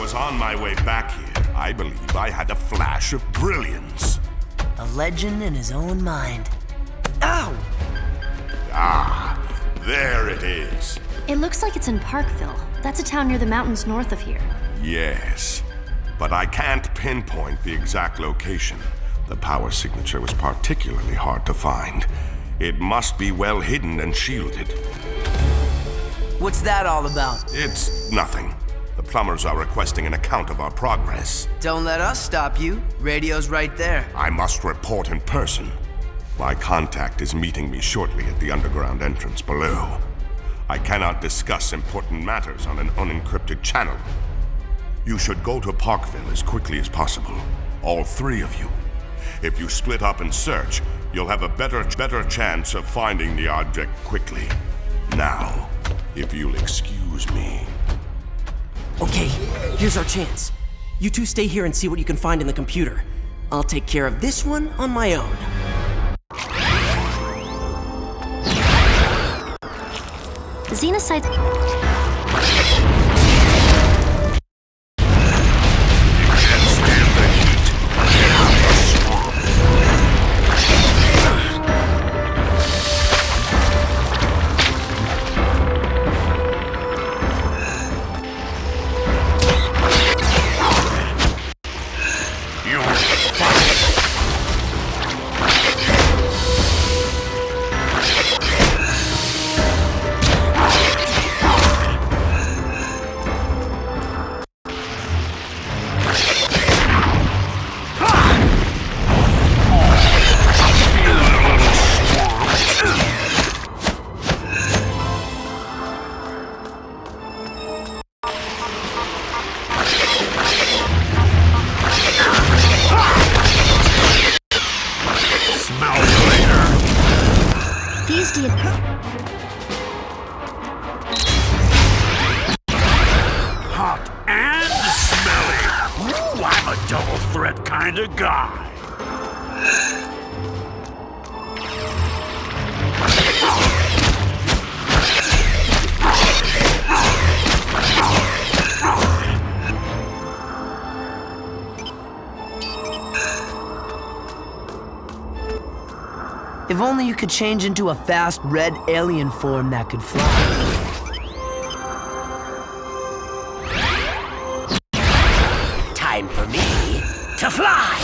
was on my way back here, I believe I had a flash of brilliance. A legend in his own mind. Ow! Ah, there it is. It looks like it's in Parkville. That's a town near the mountains north of here. Yes, but I can't pinpoint the exact location. The power signature was particularly hard to find. It must be well hidden and shielded. What's that all about? It's nothing. The plumbers are requesting an account of our progress. Don't let us stop you. Radio's right there. I must report in person. My contact is meeting me shortly at the underground entrance below. I cannot discuss important matters on an unencrypted channel. You should go to Parkville as quickly as possible. All three of you. If you split up and search, you'll have a better chance of finding the object quickly. Now, if you'll excuse me. Okay, here's our chance. You two stay here and see what you can find in the computer. I'll take care of this one on my own. Xenocytes... Hot and smelly. Ooh, I'm a double threat kind of guy. If only you could change into a fast red alien form that could fly. Time for me to fly!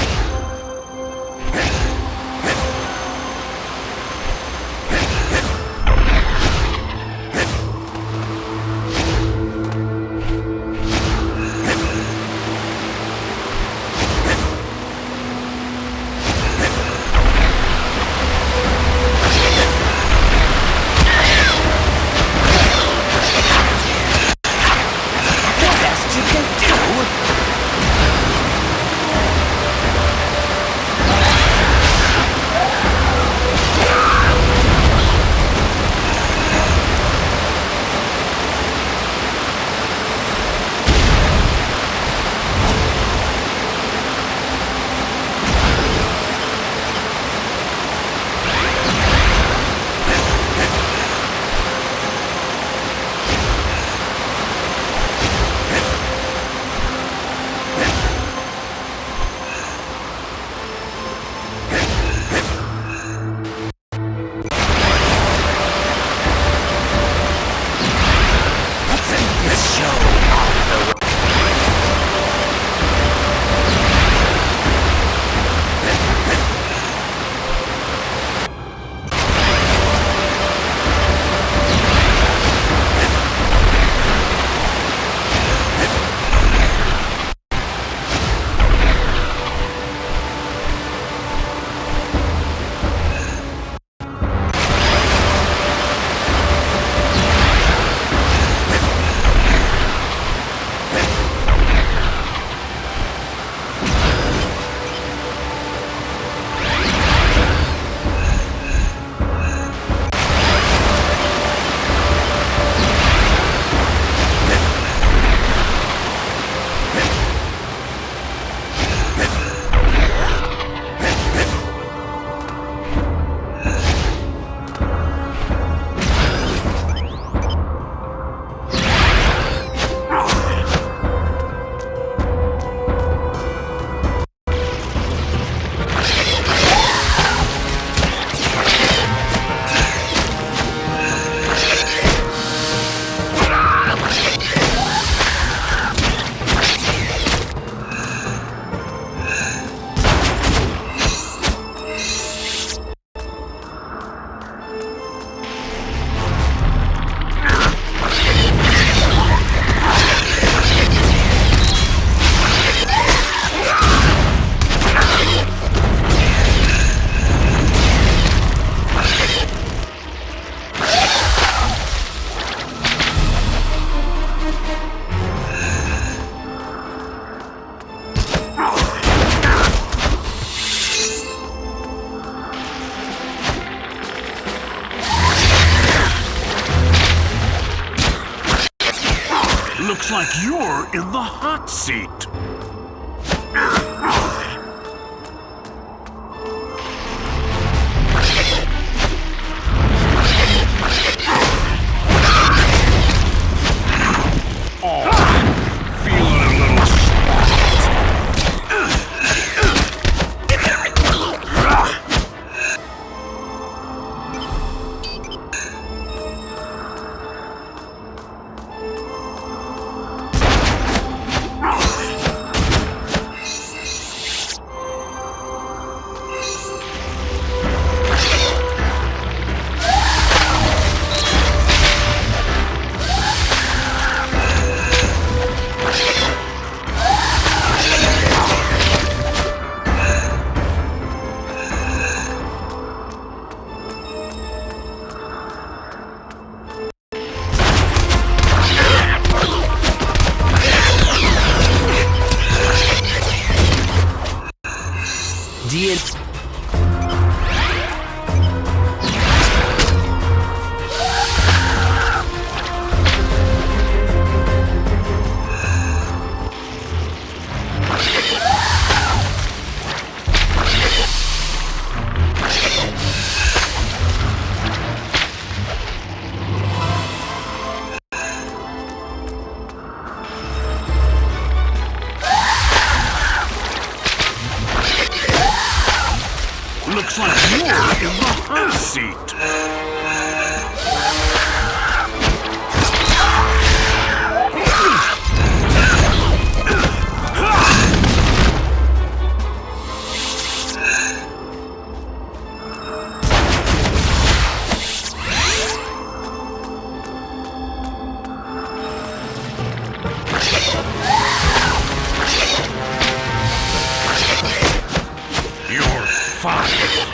like you're in the hot seat. Looks like you're in the hot seat. You're fine.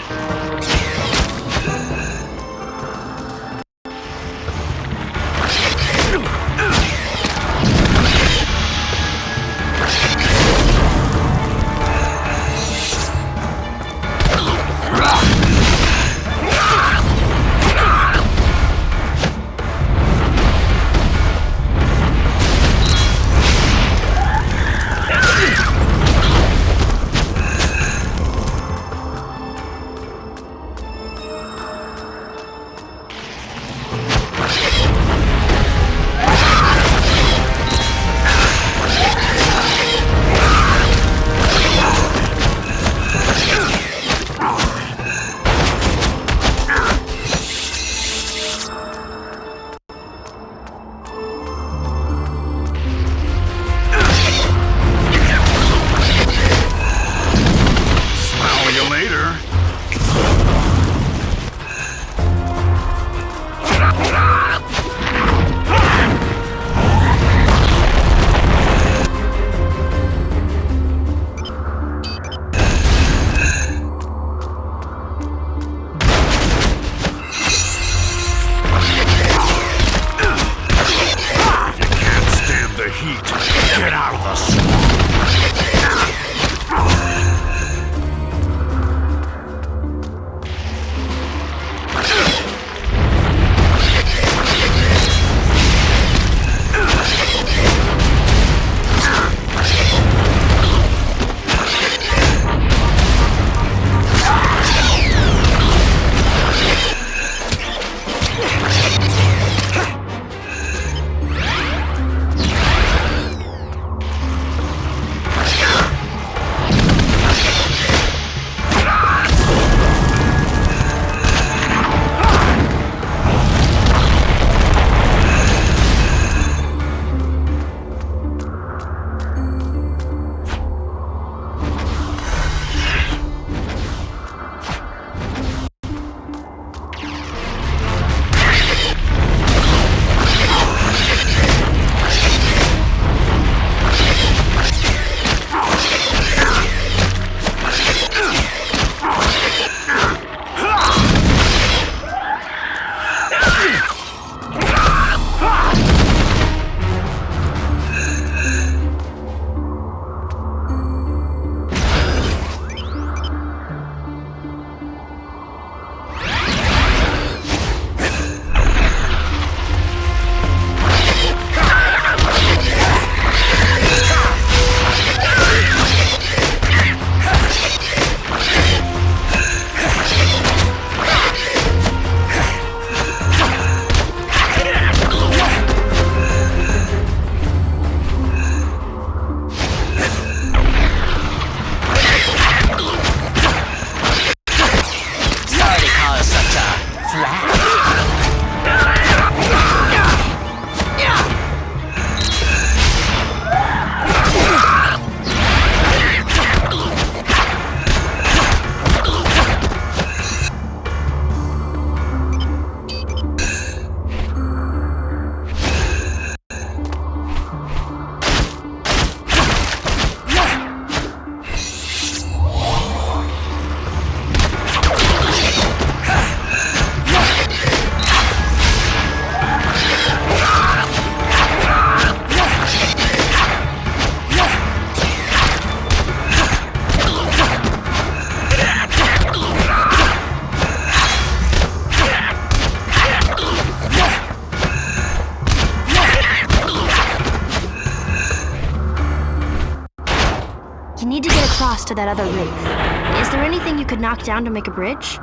You need to get across to that other roof. Is there anything you could knock down to make a bridge?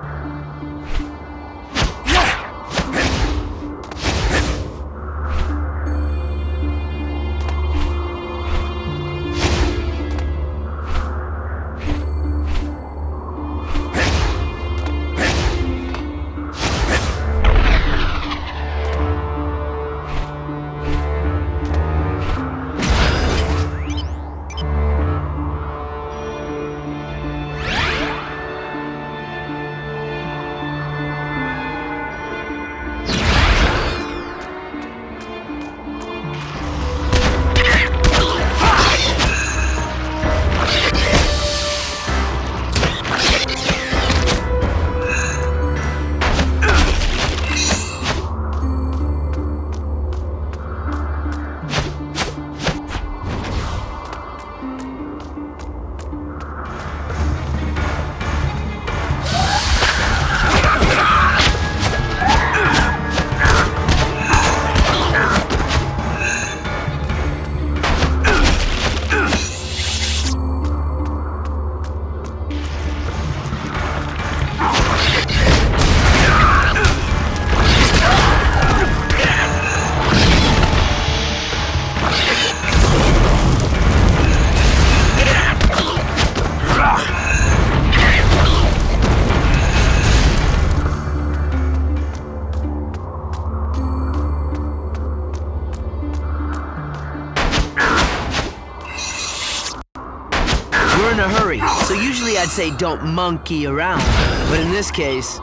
We're in a hurry, so usually I'd say don't monkey around. But in this case...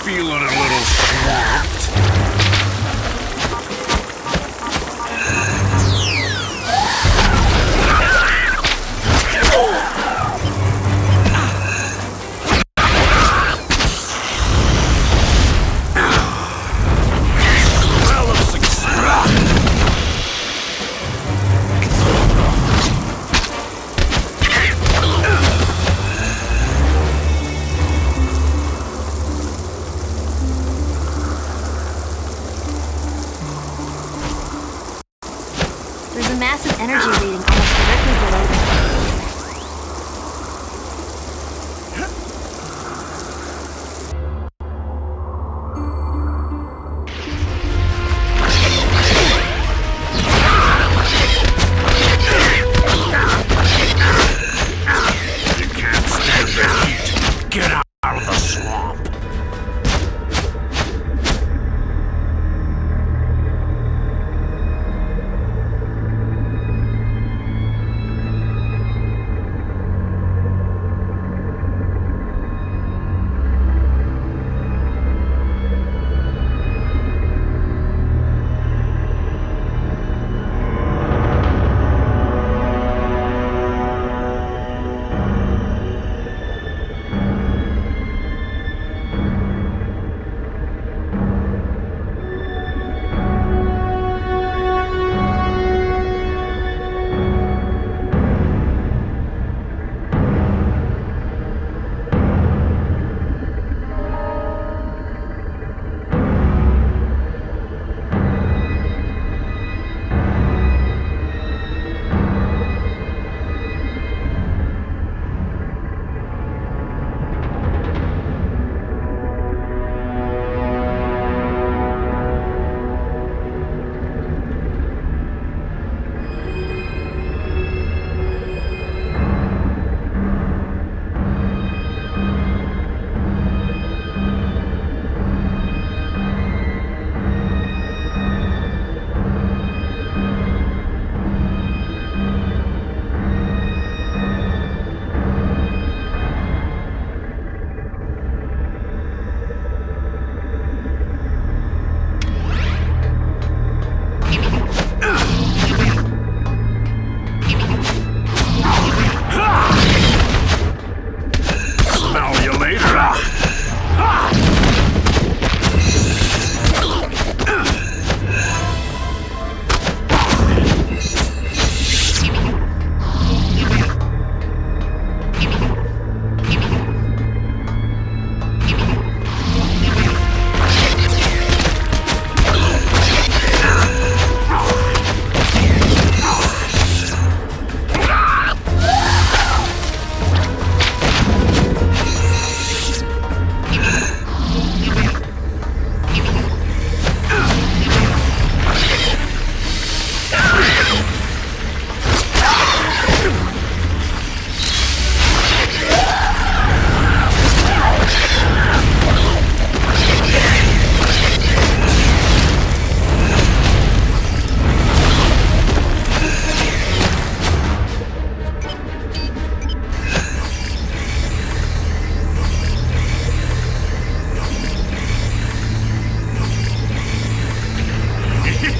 Feeling a little swamped. There's a massive energy reading almost directly below them. You can't stand the heat. Get out of the swamp.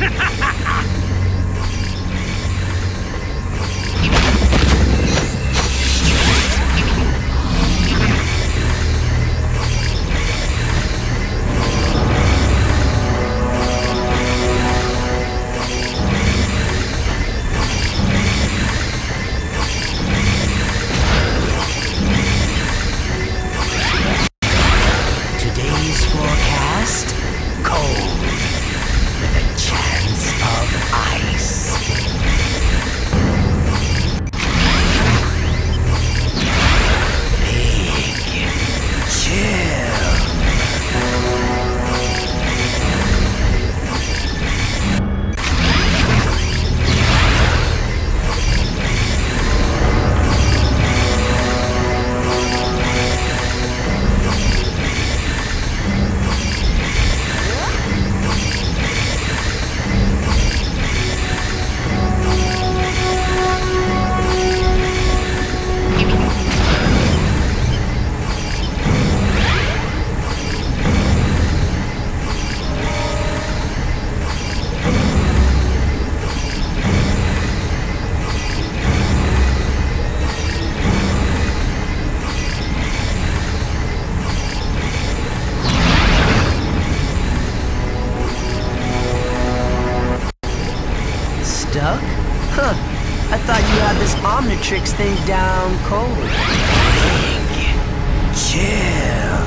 Today's forecast, cold, with a chance of ice. Big chill. Stuck? Huh. I thought you had this Omnitrix thing down cold. Big chill.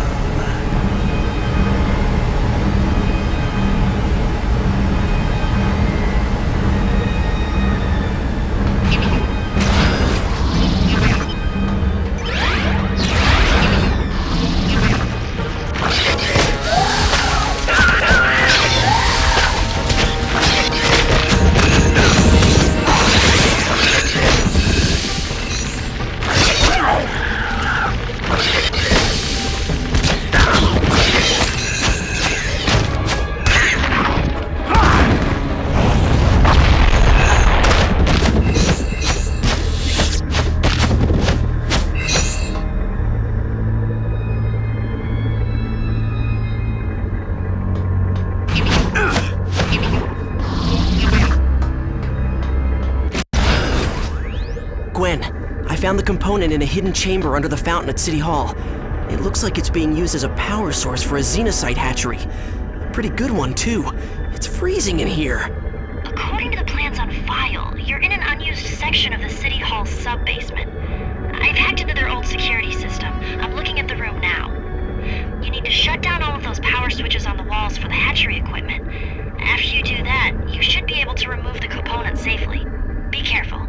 Gwen, I found the component in a hidden chamber under the fountain at City Hall. It looks like it's being used as a power source for a xenocyte hatchery. A pretty good one, too. It's freezing in here. According to the plans on file, you're in an unused section of the City Hall sub-basement. I've hacked into their old security system. I'm looking at the room now. You need to shut down all of those power switches on the walls for the hatchery equipment. After you do that, you should be able to remove the component safely. Be careful.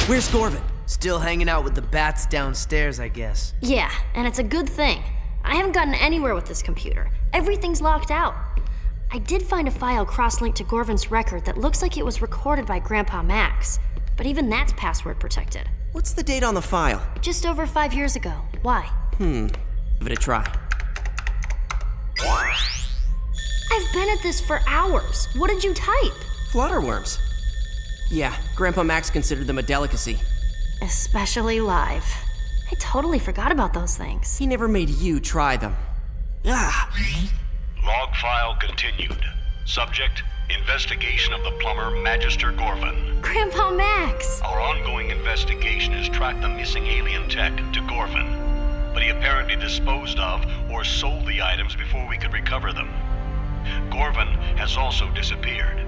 Where's Gorvin? Still hanging out with the bats downstairs, I guess. Yeah, and it's a good thing. I haven't gotten anywhere with this computer. Everything's locked out. I did find a file cross-linked to Gorvin's record that looks like it was recorded by Grandpa Max, but even that's password protected. What's the date on the file? Just over 5 years ago. Why? Give it a try. I've been at this for hours. What did you type? Flutterworms. Yeah, Grandpa Max considered them a delicacy. Especially live. I totally forgot about those things. He never made you try them. Ah! Log file continued. Subject, investigation of the plumber Magister Gorvin. Grandpa Max! Our ongoing investigation has tracked the missing alien tech to Gorvin, but he apparently disposed of or sold the items before we could recover them. Gorvin has also disappeared.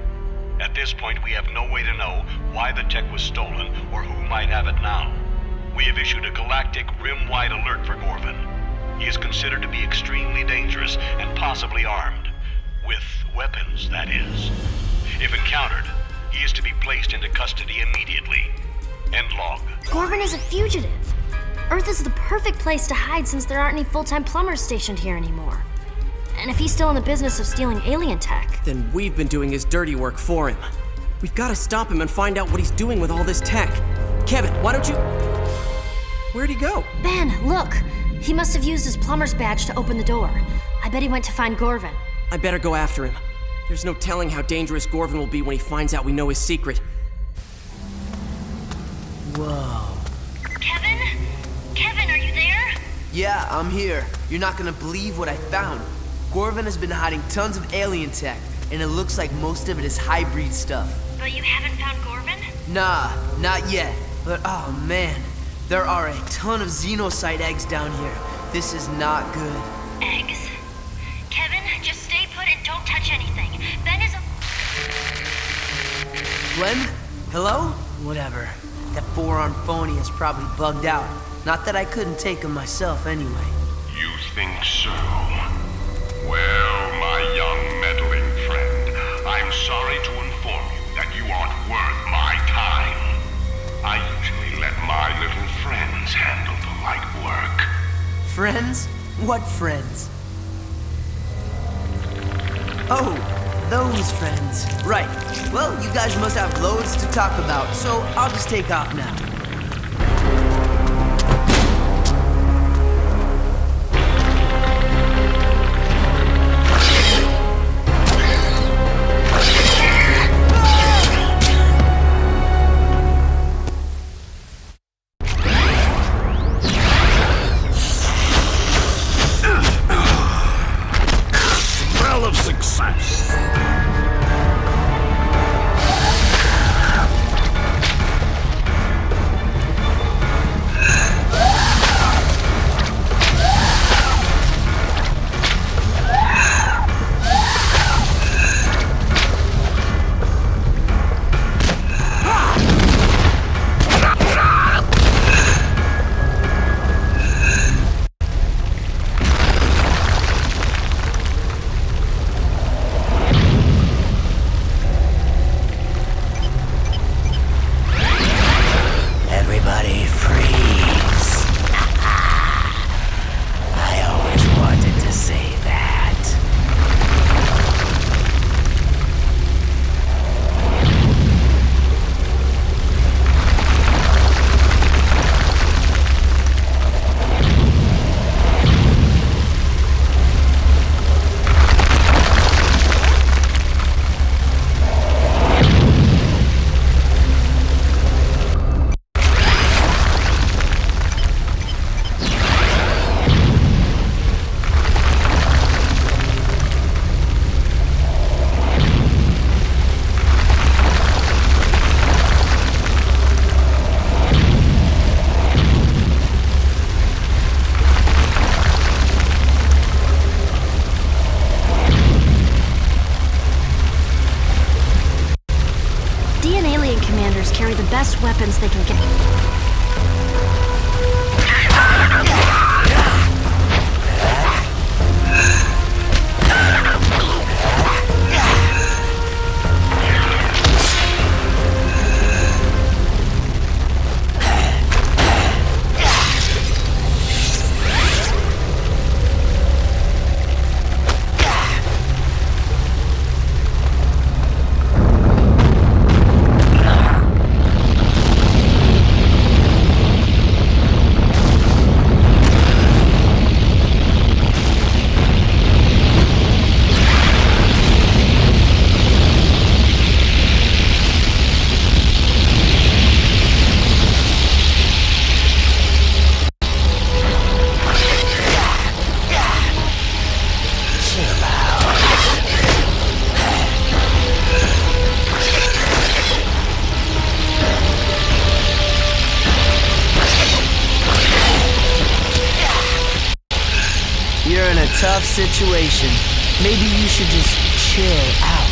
At this point, we have no way to know why the tech was stolen or who might have it now. We have issued a galactic rim-wide alert for Gorvin. He is considered to be extremely dangerous and possibly armed. With weapons, that is. If encountered, he is to be placed into custody immediately. End log. Gorvin is a fugitive. Earth is the perfect place to hide since there aren't any full-time plumbers stationed here anymore. And if he's still in the business of stealing alien tech... Then we've been doing his dirty work for him. We've got to stop him and find out what he's doing with all this tech. Kevin, why don't you... Where'd he go? Ben, look! He must have used his plumber's badge to open the door. I bet he went to find Gorvin. I better go after him. There's no telling how dangerous Gorvin will be when he finds out we know his secret. Whoa. Kevin? Kevin, are you there? Yeah, I'm here. You're not gonna believe what I found. Gorvin has been hiding tons of alien tech, and it looks like most of it is hybrid stuff. But you haven't found Gorvin? Nah, not yet. But oh man, there are a ton of xenocyte eggs down here. This is not good. Eggs? Kevin, just stay put and don't touch anything. Ben is a... Glenn? Hello? Whatever. That four-armed phony is probably bugged out. Not that I couldn't take him myself anyway. You think so? Well, my young meddling friend, I'm sorry to inform you that you aren't worth my time. I usually let my little friends handle the light work. Friends? What friends? Oh, those friends. Right. Well, you guys must have loads to talk about, so I'll just take off now. Smell of success. Everybody freeze. I always wanted to say that. and alien commanders carry the best weapons they can get. tough situation. Maybe you should just chill out.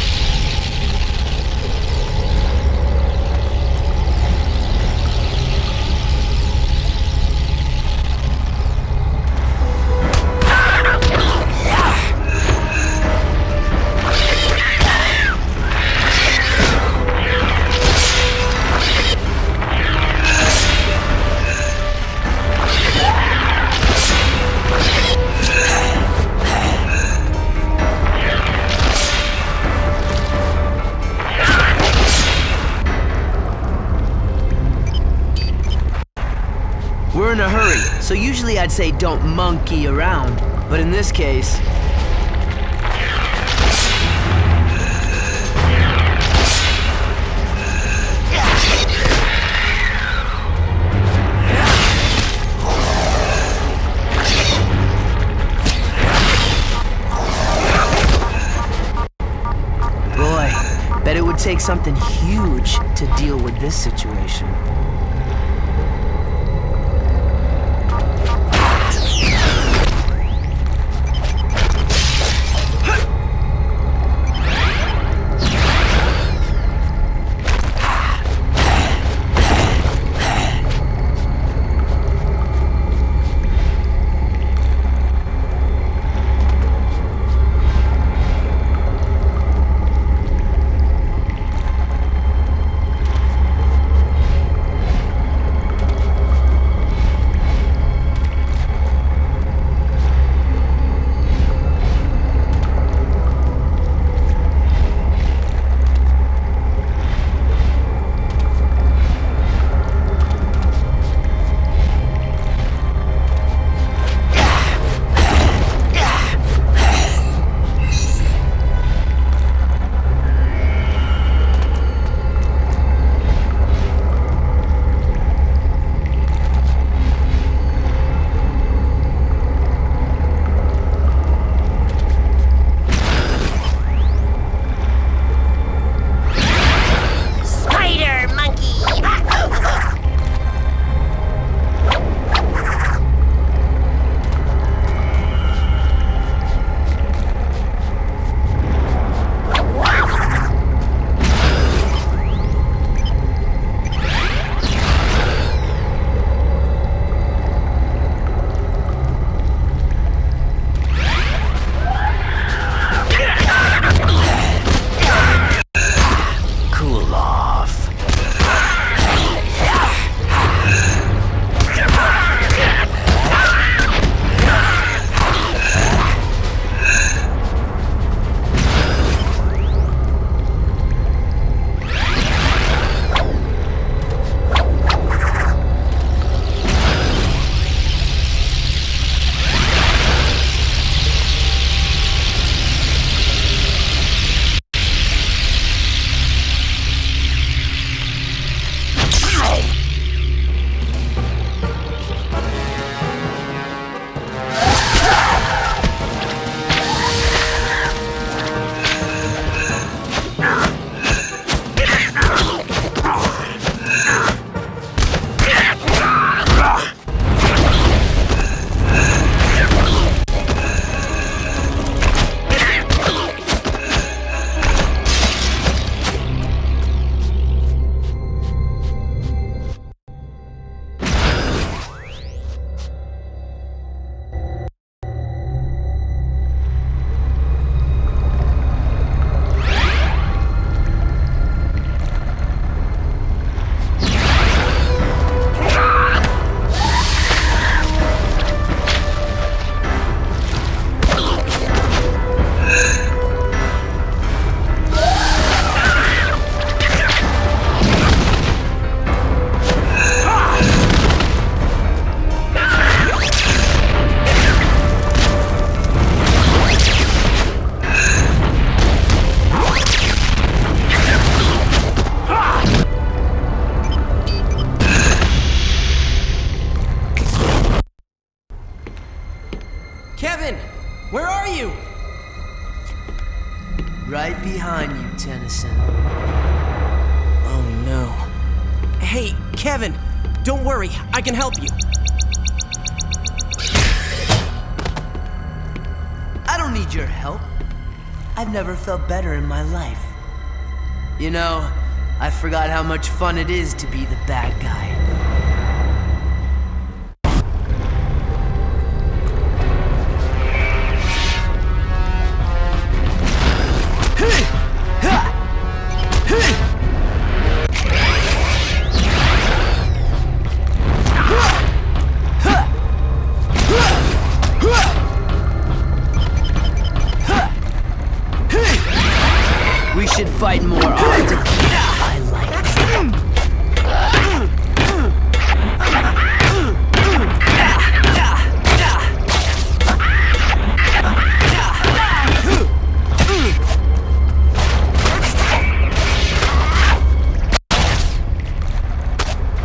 We're in a hurry, so usually I'd say don't monkey around. But in this case... Boy, bet it would take something huge to deal with this situation. Kevin! Where are you? Right behind you, Tennyson. Oh no. Hey, Kevin! Don't worry, I can help you. need your help? I've never felt better in my life. You know, I forgot how much fun it is to be the bad guy. We should fight more often. I like it.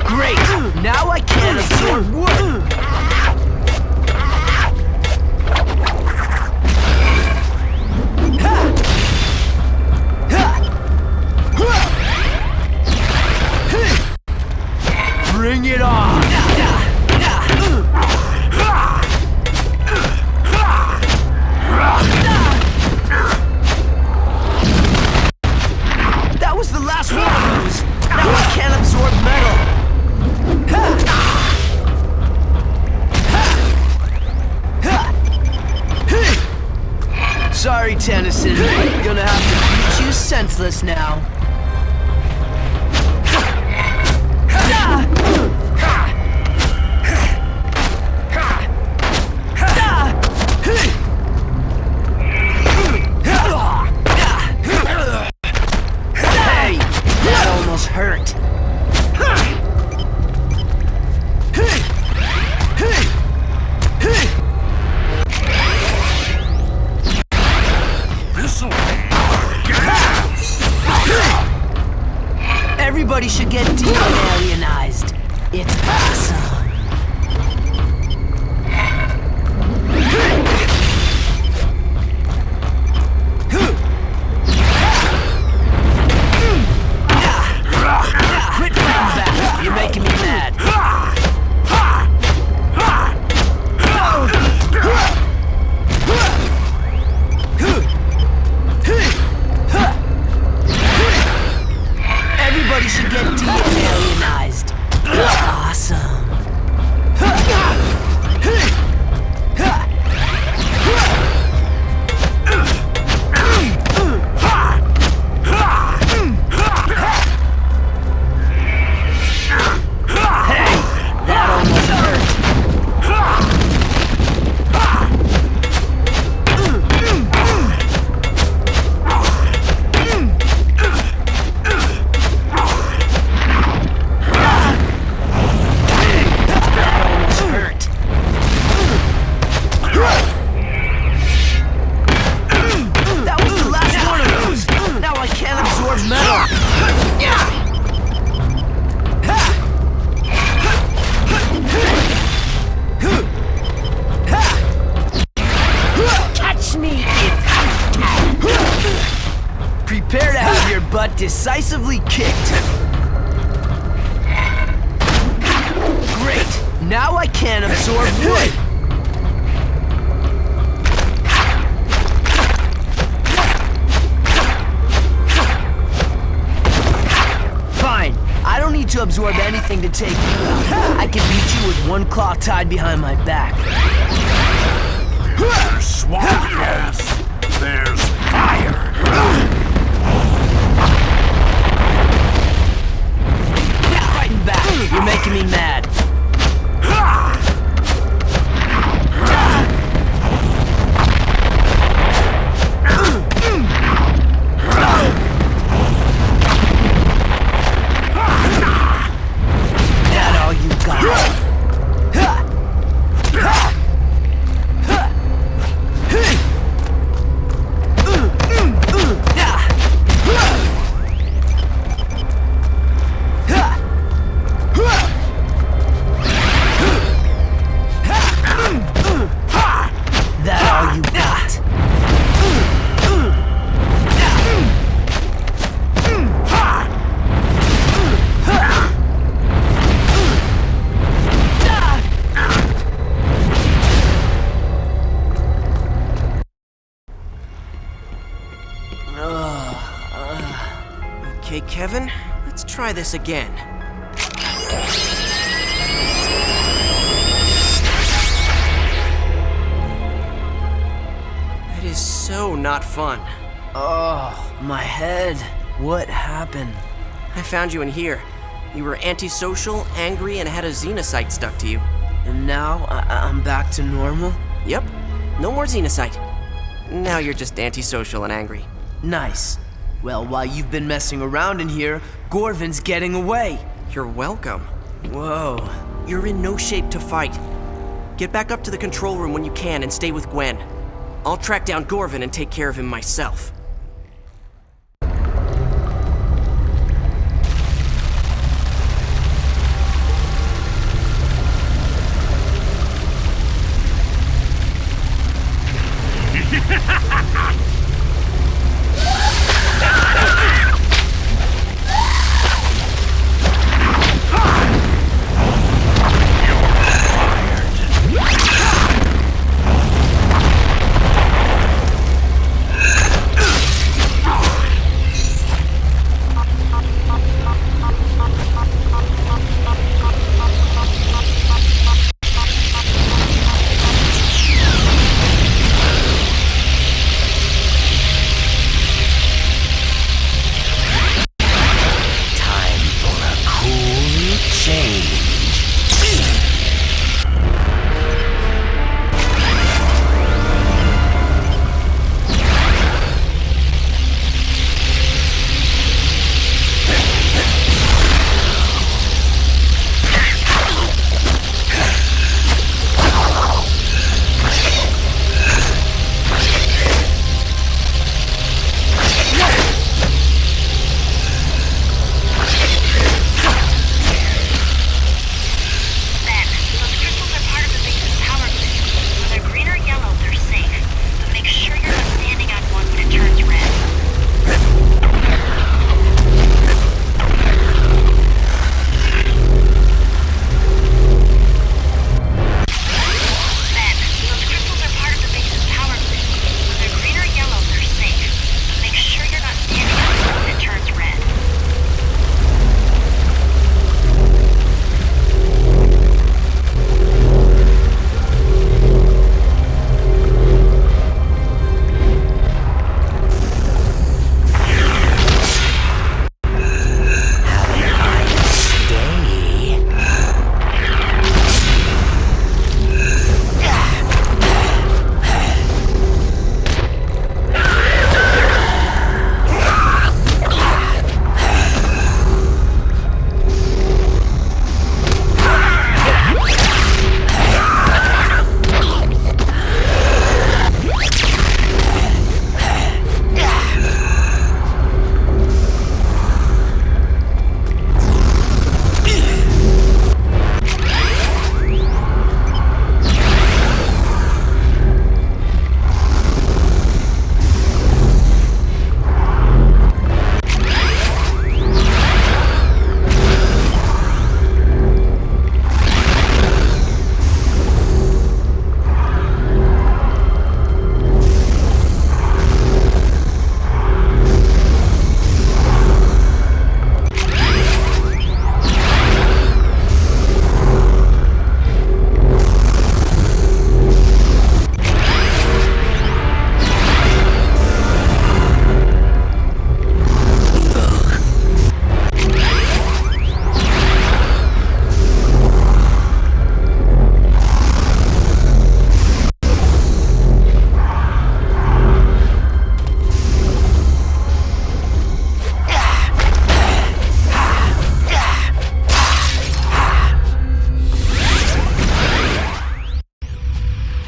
Great! Now I can't absorb wood! Bring it on! That was the last one of those! Now I can't absorb metal! Sorry, Tennyson, but gonna have to beat you senseless now. Hey, that almost hurt. Everybody should get de-alienized. It's awesome. Quit fighting back. You're making me mad. Everybody should get de-alienized. It's awesome. Hey, that almost hurt. That was the last one of those! Now I can't absorb metal! Catch me if you can! Prepare to have your butt decisively kicked! Great! Now I can't absorb wood! Fine. I don't need to absorb anything to take you out. I can beat you with one claw tied behind my back. There's swamp gas. There's fire. Fighting back. You're making me mad. That all you got? Kevin. Let's try this again. It is so not fun. Oh, my head. What happened? I found you in here. You were antisocial, angry, and had a xenocyte stuck to you. And now I'm back to normal? Yep. No more xenocyte. Now you're just antisocial and angry. Nice. Well, while you've been messing around in here, Gorvin's getting away. You're welcome. Whoa. You're in no shape to fight. Get back up to the control room when you can and stay with Gwen. I'll track down Gorvin and take care of him myself.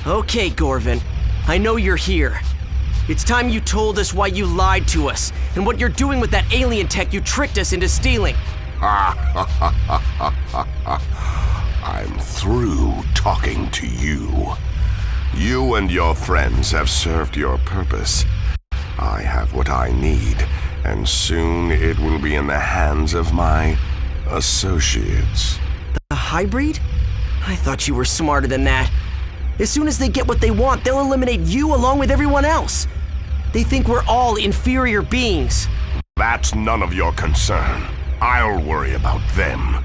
Okay, Gorvin. I know you're here. It's time you told us why you lied to us, and what you're doing with that alien tech you tricked us into stealing. I'm through talking to you. You and your friends have served your purpose. I have what I need, and soon it will be in the hands of my associates. The hybrid? I thought you were smarter than that. As soon as they get what they want, they'll eliminate you along with everyone else. They think we're all inferior beings. That's none of your concern. I'll worry about them.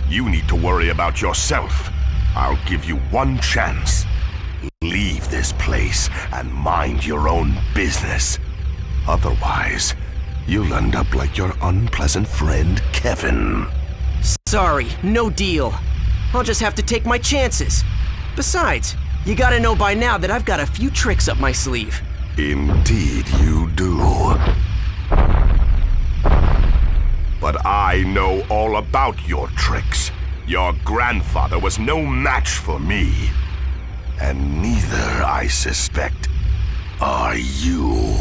You need to worry about yourself. I'll give you one chance. Leave this place and mind your own business. Otherwise, you'll end up like your unpleasant friend, Kevin. Sorry, no deal. I'll just have to take my chances. Besides, you gotta know by now that I've got a few tricks up my sleeve. Indeed you do. But I know all about your tricks. Your grandfather was no match for me. And neither, I suspect, are you.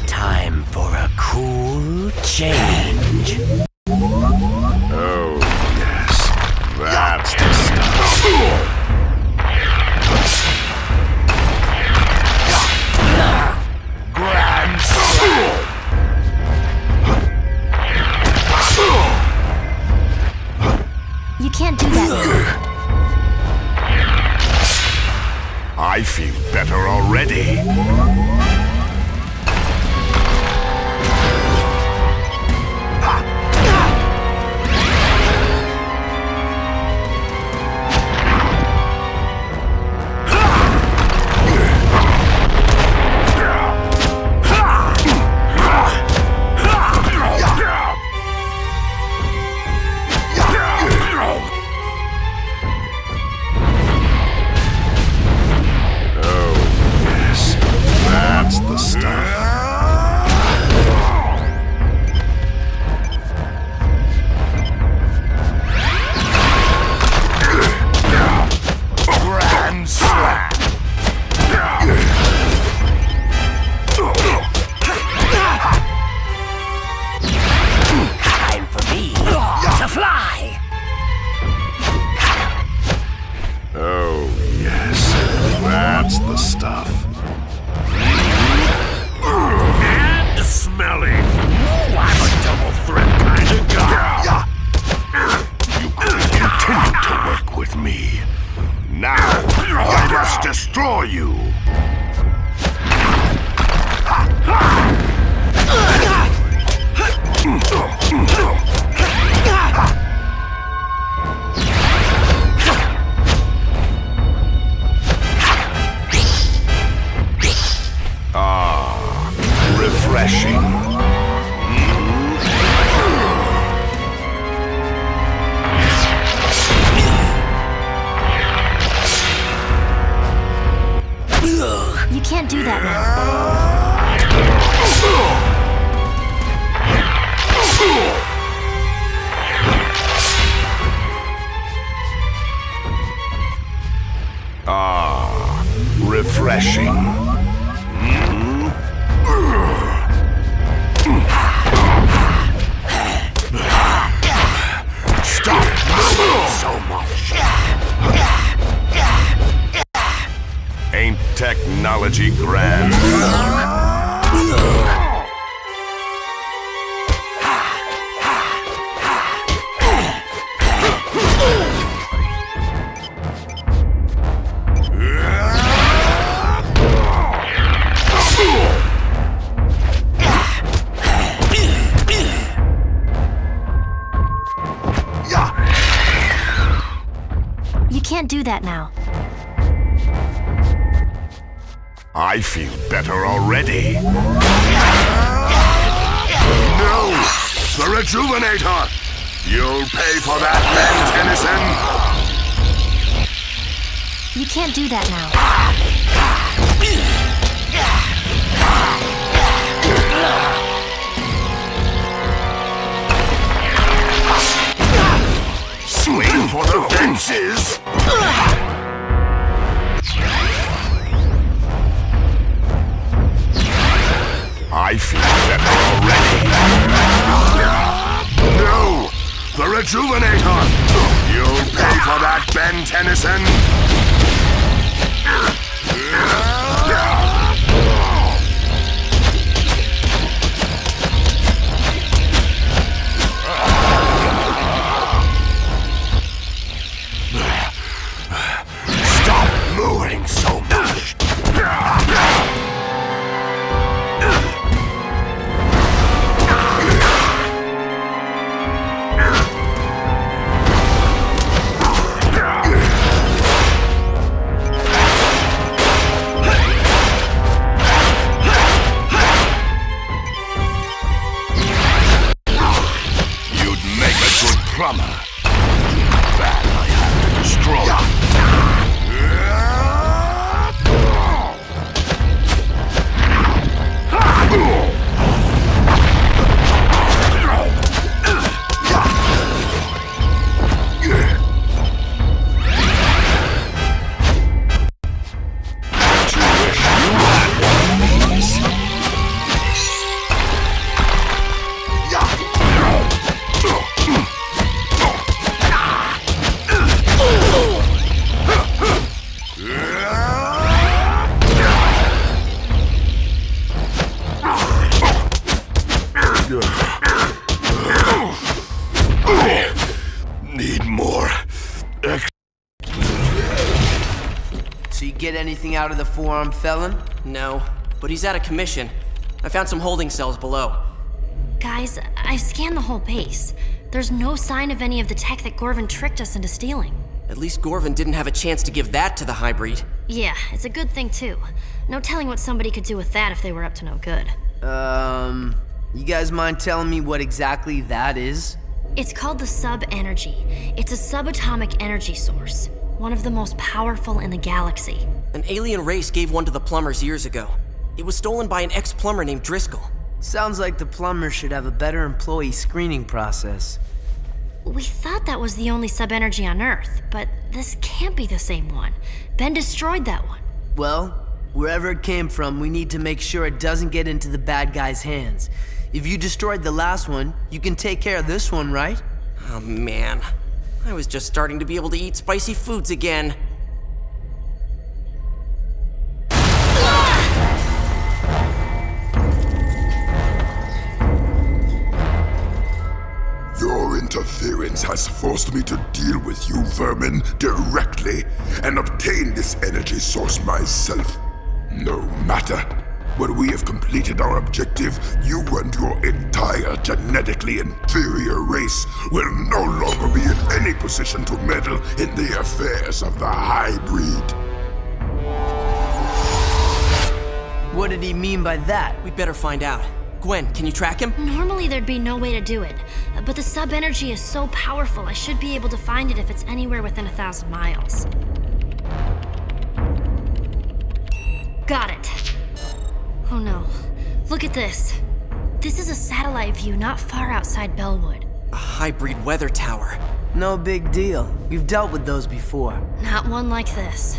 Time for a cool change. Oh, yes. That's the stuff. Grand Slam! You can't do that. I feel better already. Destroy you! Ah, refreshing. You can't do that now. Ah, refreshing. Stop moving so much. Ain't technology grand? You can't do that now. I feel better already. No! The Rejuvenator! You'll pay for that, Ben Tennyson! You can't do that now. Swing for the fences! I feel better already. No! The Rejuvenator! You'll pay for that, Ben Tennyson! Stop moving so much! armor. That I have to destroy. Need more. So you get anything out of the four-armed felon? No, but he's out of commission. I found some holding cells below. Guys, I've scanned the whole base. There's no sign of any of the tech that Gorvin tricked us into stealing. At least Gorvin didn't have a chance to give that to the hybrid. Yeah, it's a good thing too. No telling what somebody could do with that if they were up to no good. You guys mind telling me what exactly that is? It's called the sub-energy. It's a subatomic energy source. One of the most powerful in the galaxy. An alien race gave one to the plumbers years ago. It was stolen by an ex-plumber named Driscoll. Sounds like the plumbers should have a better employee screening process. We thought that was the only sub-energy on Earth, but this can't be the same one. Ben destroyed that one. Well, wherever it came from, we need to make sure it doesn't get into the bad guys' hands. If you destroyed the last one, you can take care of this one, right? Oh man, I was just starting to be able to eat spicy foods again. Your interference has forced me to deal with you vermin directly and obtain this energy source myself. No matter. When we have completed our objective, you and your entire genetically inferior race will no longer be in any position to meddle in the affairs of the hybrid. What did he mean by that? We'd better find out. Gwen, can you track him? Normally there'd be no way to do it, but the sub-energy is so powerful I should be able to find it if it's anywhere within 1,000 miles. Got it. Oh no. Look at this. This is a satellite view not far outside Bellwood. A hybrid weather tower. No big deal. We've dealt with those before. Not one like this.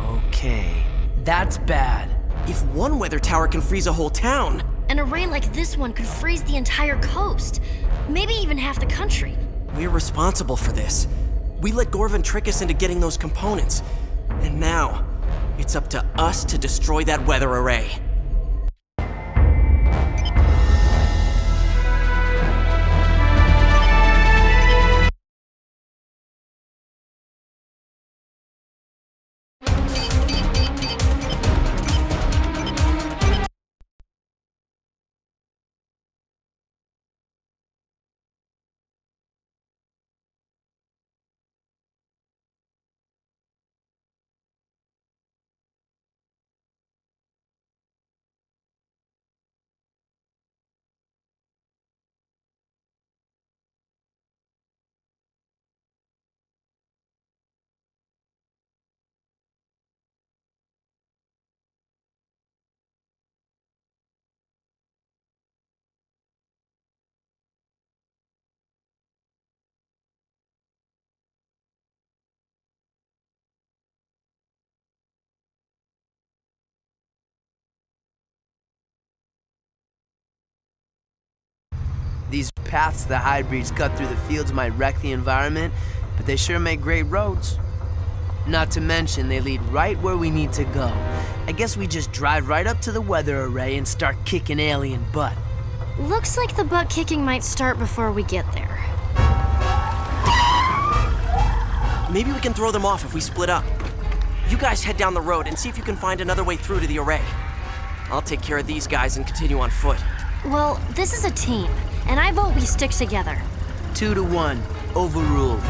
Okay, that's bad. If one weather tower can freeze a whole town... An array like this one could freeze the entire coast. Maybe even half the country. We're responsible for this. We let Gorvin trick us into getting those components. And now, it's up to us to destroy that weather array. These paths the hybrids cut through the fields might wreck the environment, but they sure make great roads. Not to mention, they lead right where we need to go. I guess we just drive right up to the weather array and start kicking alien butt. Looks like the butt kicking might start before we get there. Maybe we can throw them off if we split up. You guys head down the road and see if you can find another way through to the array. I'll take care of these guys and continue on foot. Well, this is a team, and I vote we stick together. 2-1, overruled.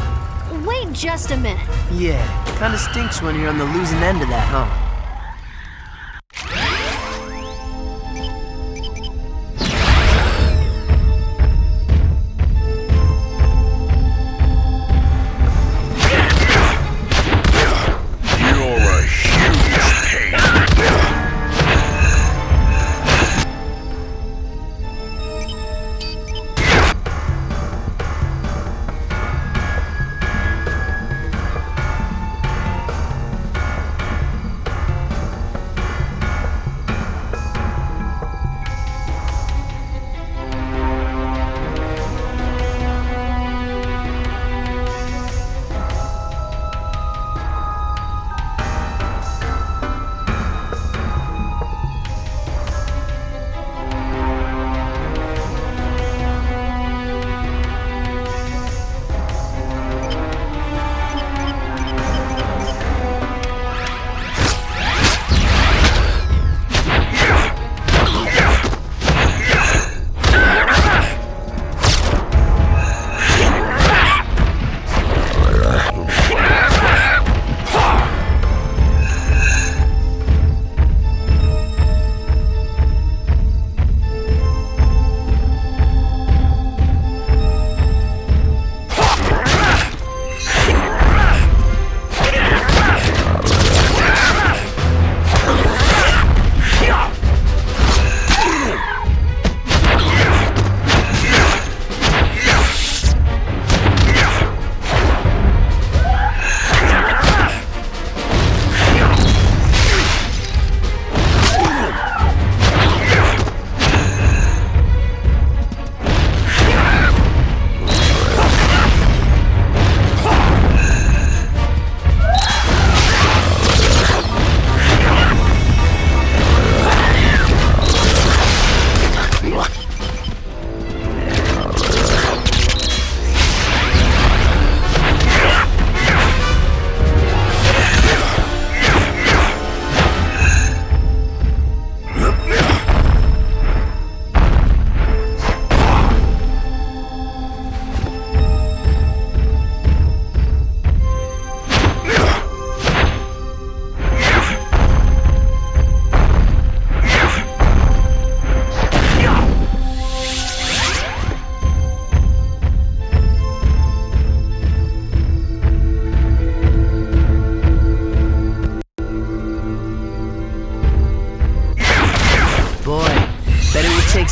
Wait just a minute. Yeah, kinda stinks when you're on the losing end of that, huh?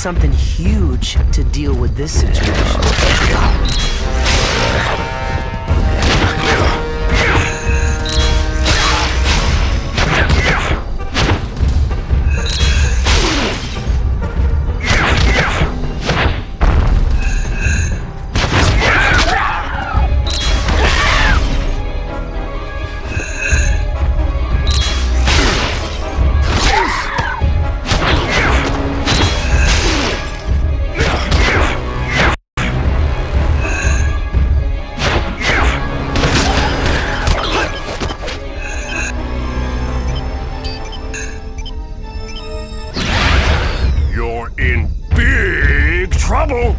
something huge to deal with this situation. You're in big trouble!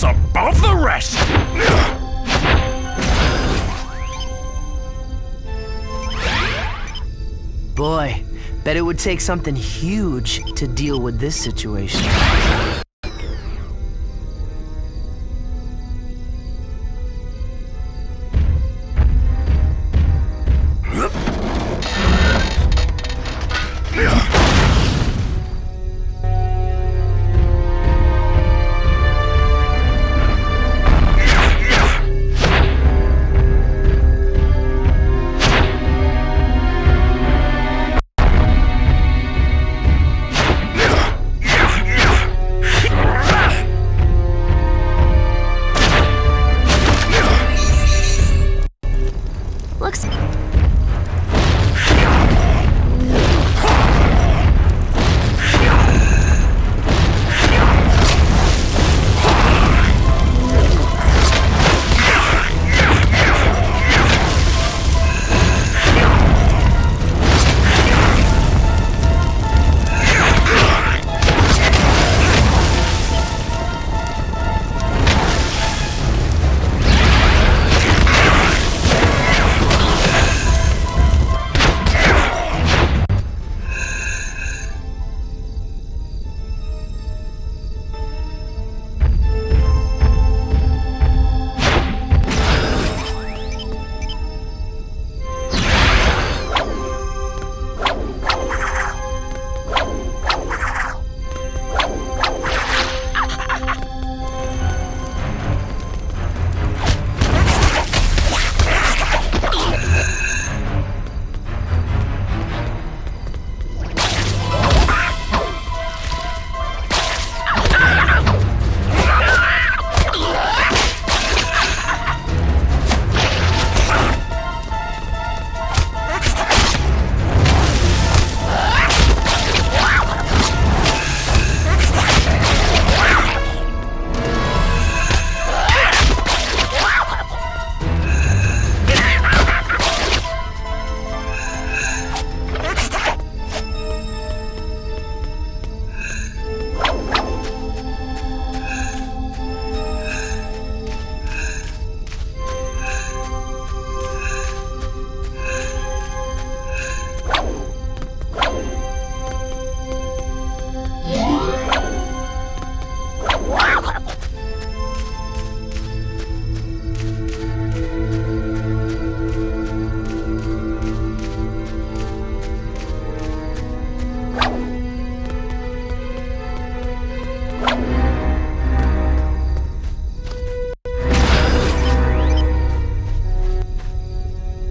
Above the rest! Boy, bet it would take something huge to deal with this situation. Looks...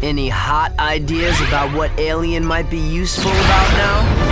Any hot ideas about what alien might be useful about now?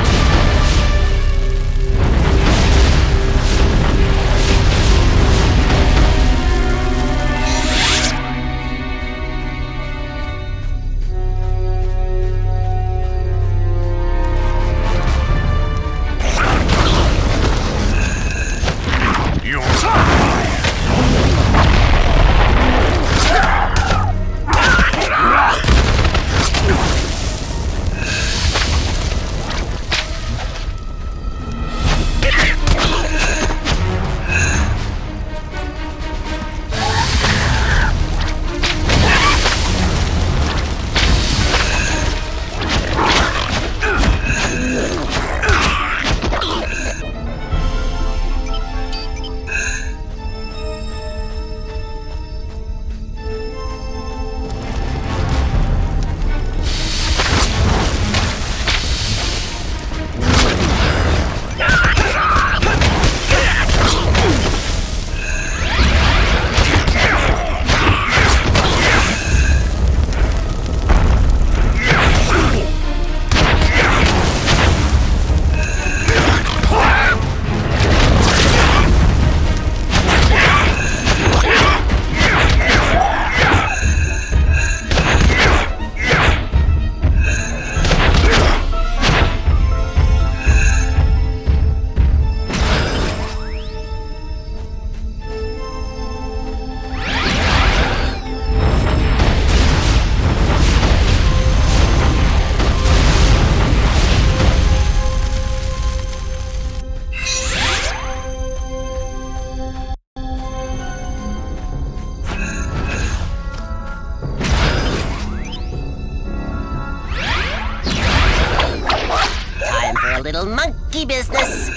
little monkey business.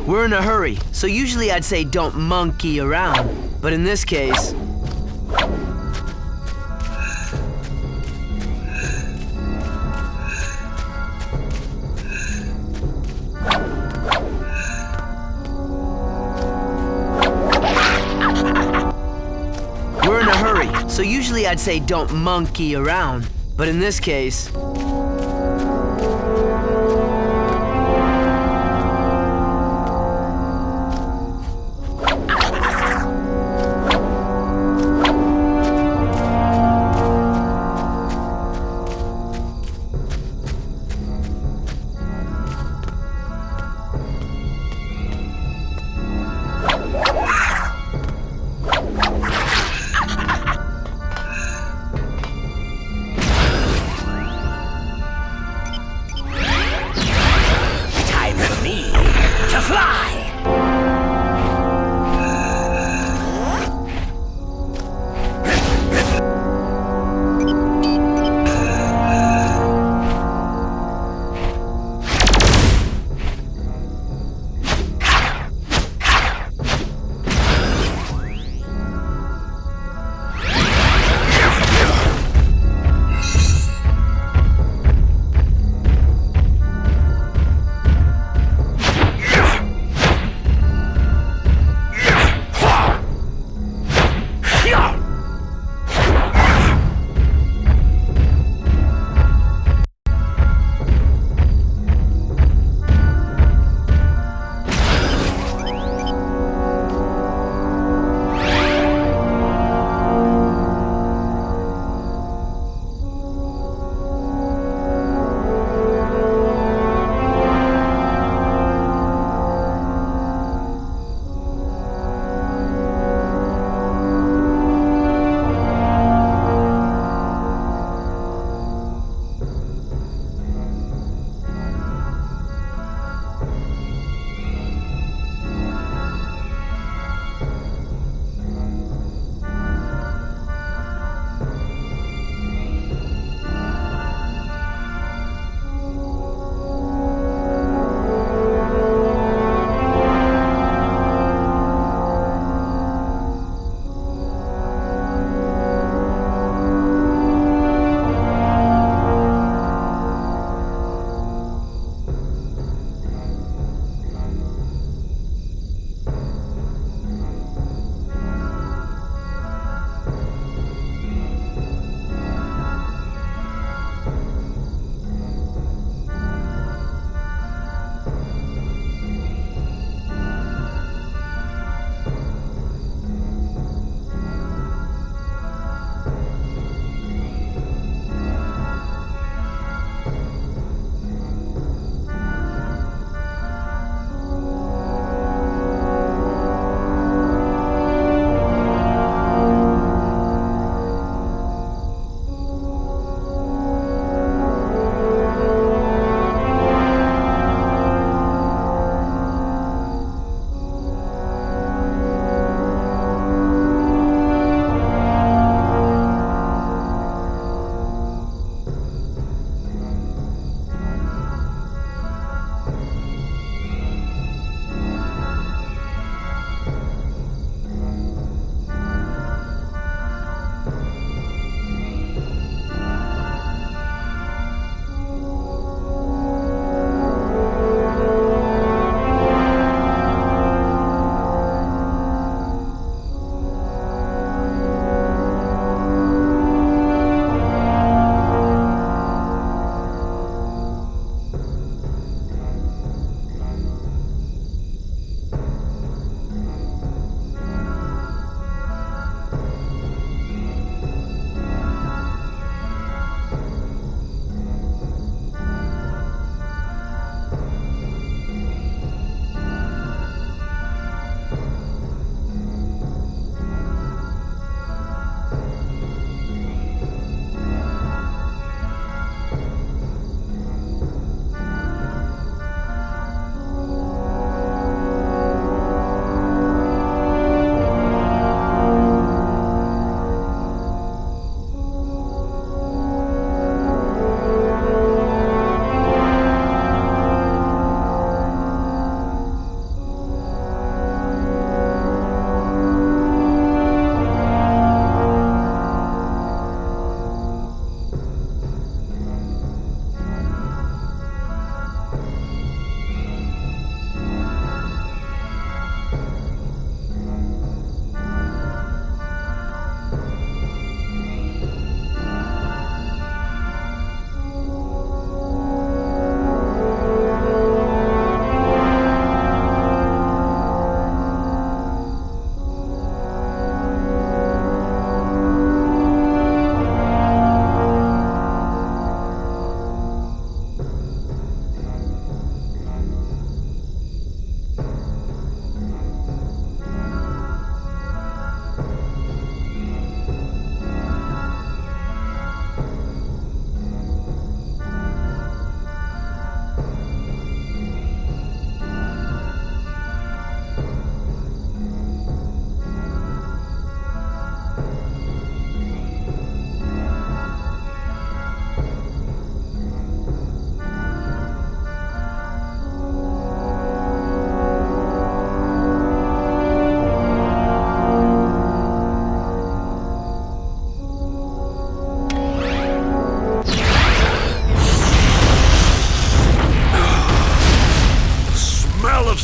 We're in a hurry, so usually I'd say don't monkey around. But in this case... We're in a hurry, so usually I'd say don't monkey around. But in this case...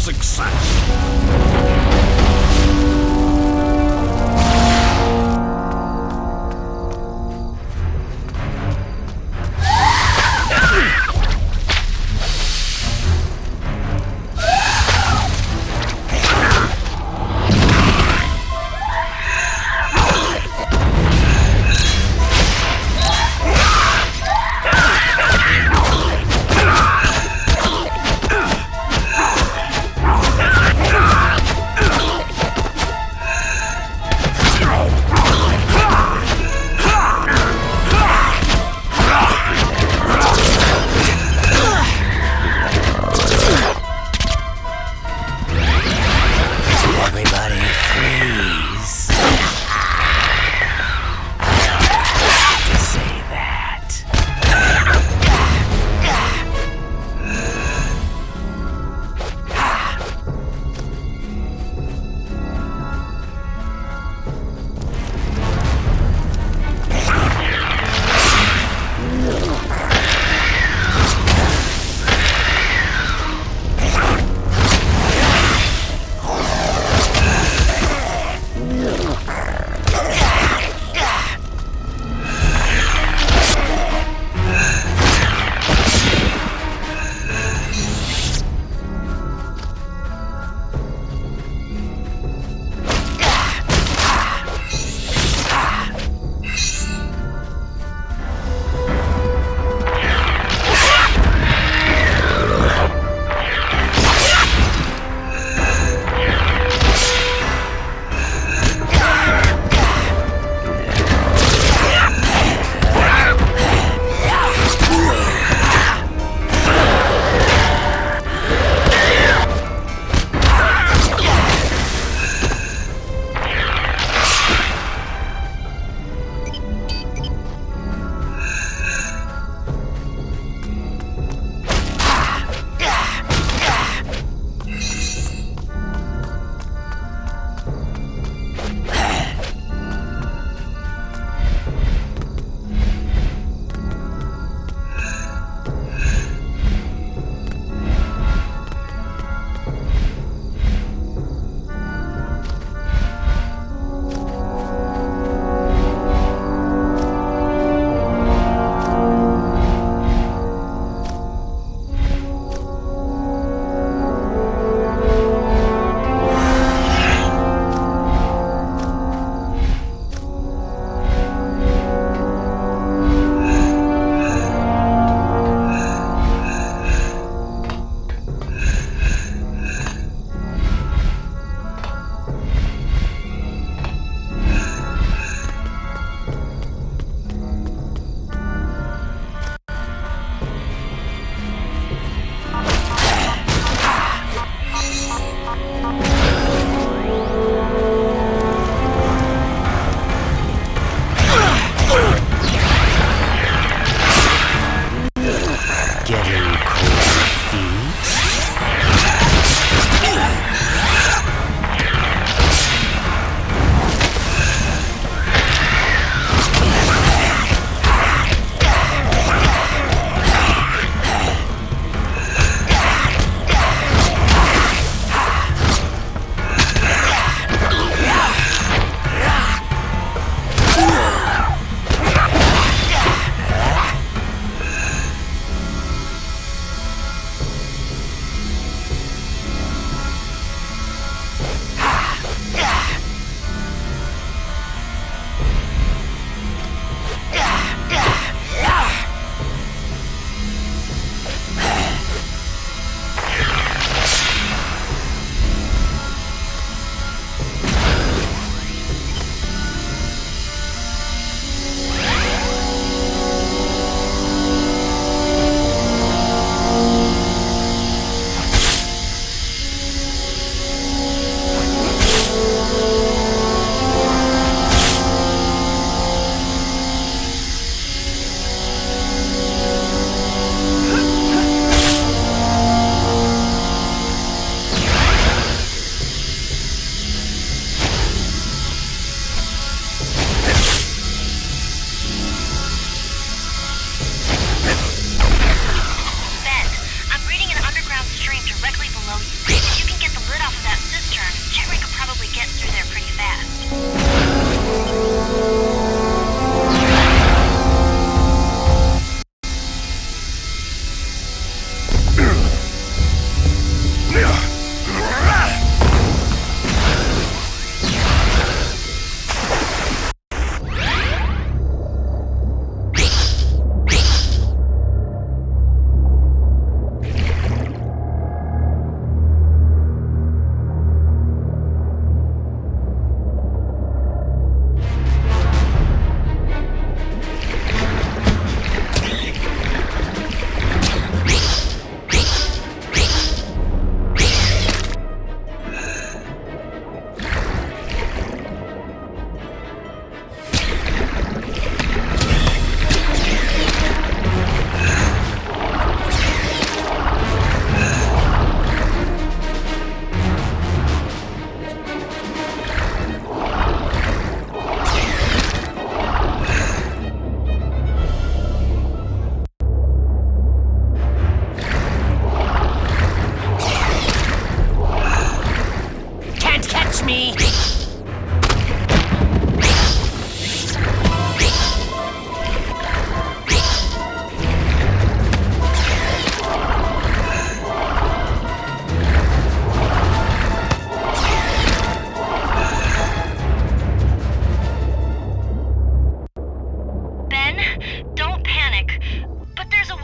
success.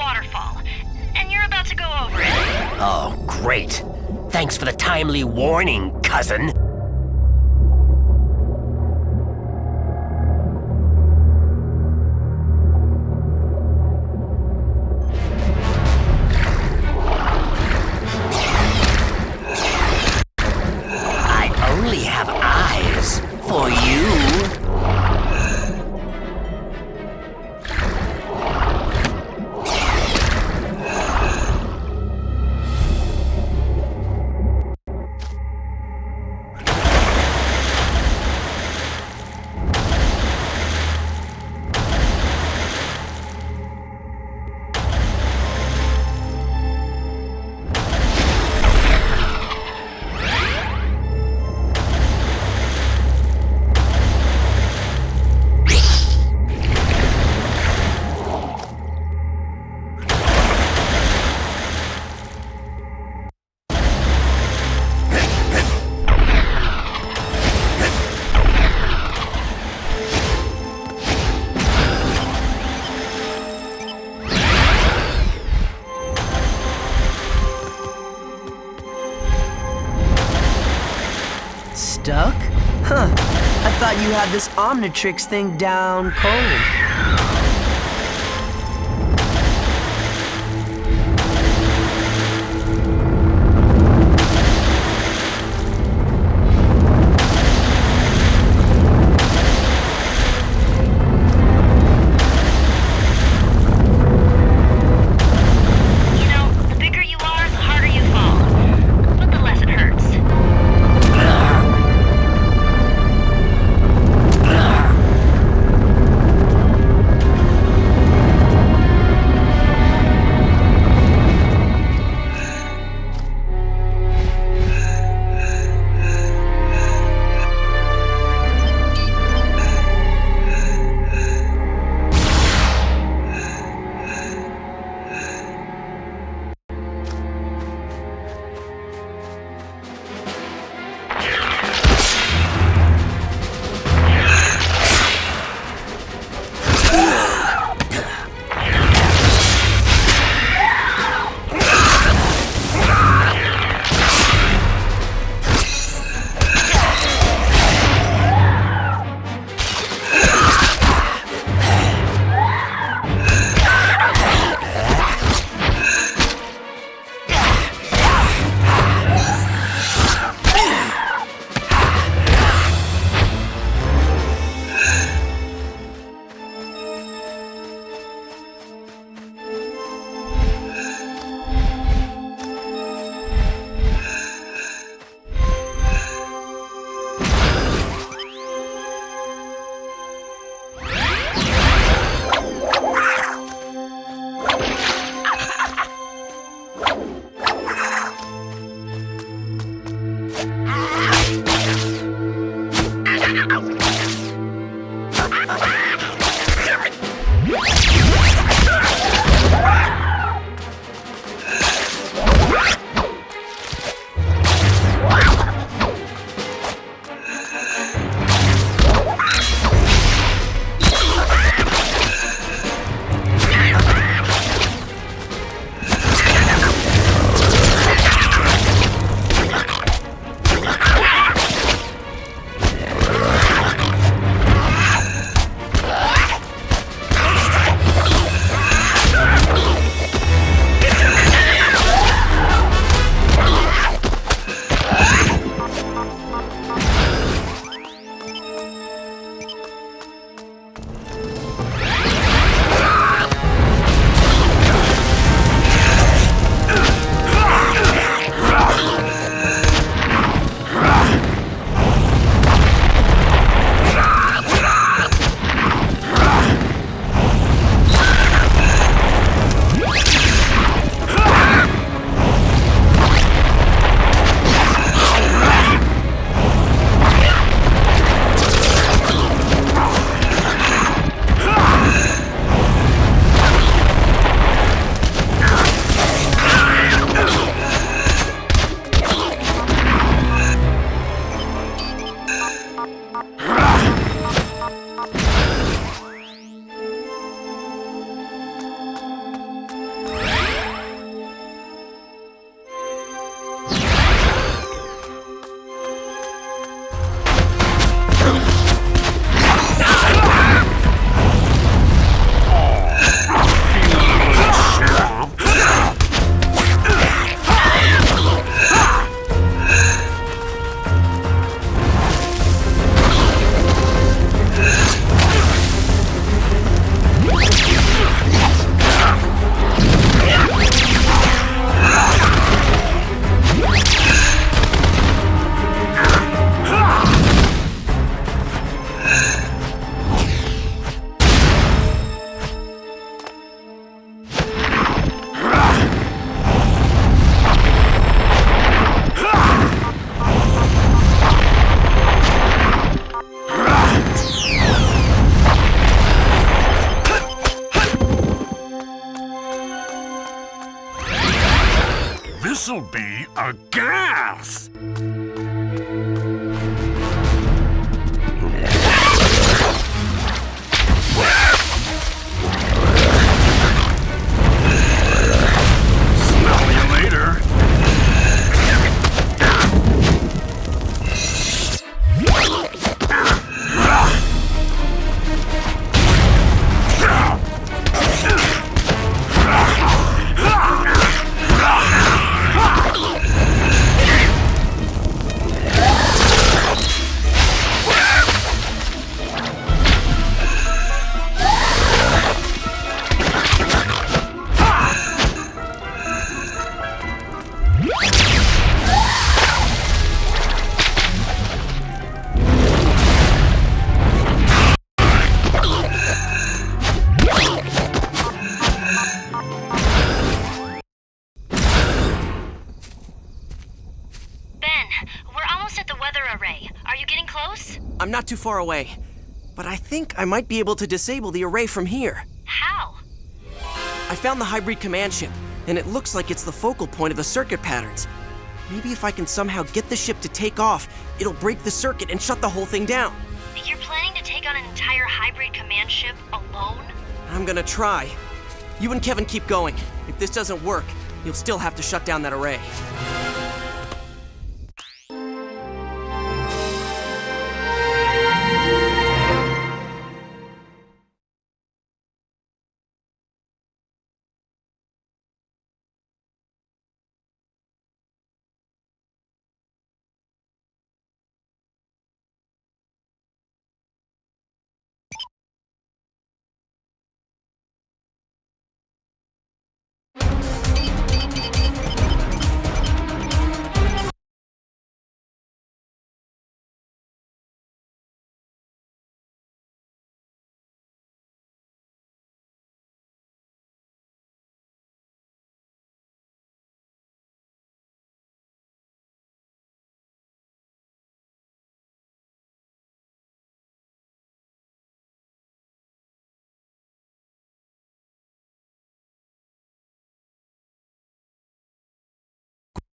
waterfall, and you're about to go over it. Oh, great. Thanks for the timely warning, cousin. I only have eyes for you. Stuck? Huh. I thought you had this Omnitrix thing down cold. You know, the bigger you are, the harder you fall. But the less it hurts. This'll be a gas! Smell you later. I'm not too far away, but I think I might be able to disable the array from here. How? I found the hybrid command ship, and it looks like it's the focal point of the circuit patterns. Maybe if I can somehow get the ship to take off, it'll break the circuit and shut the whole thing down. You're planning to take on an entire hybrid command ship alone? I'm gonna try. You and Kevin keep going. If this doesn't work, you'll still have to shut down that array.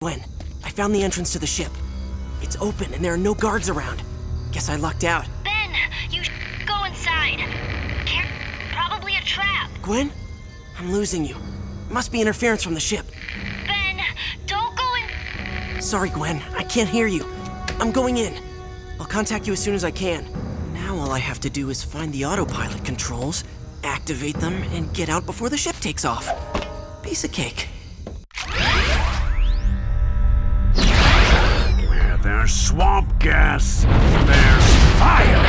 Gwen, I found the entrance to the ship. It's open and there are no guards around. Guess I lucked out. Ben, you go inside. Probably a trap. Gwen? I'm losing you. Must be interference from the ship. Ben, don't go in. Sorry, Gwen. I can't hear you. I'm going in. I'll contact you as soon as I can. Now all I have to do is find the autopilot controls, activate them, and get out before the ship takes off. Piece of cake. Where there's swamp gas, there's fire!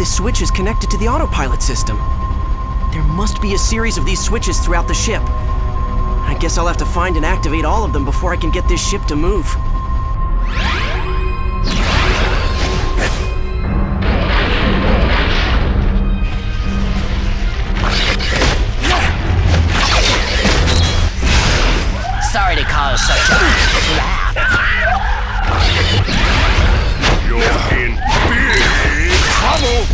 Switch is connected to the autopilot system. There must be a series of these switches throughout the ship. I guess I'll have to find and activate all of them before I can get this ship to move. Sorry to cause such a laugh. You're in big trouble!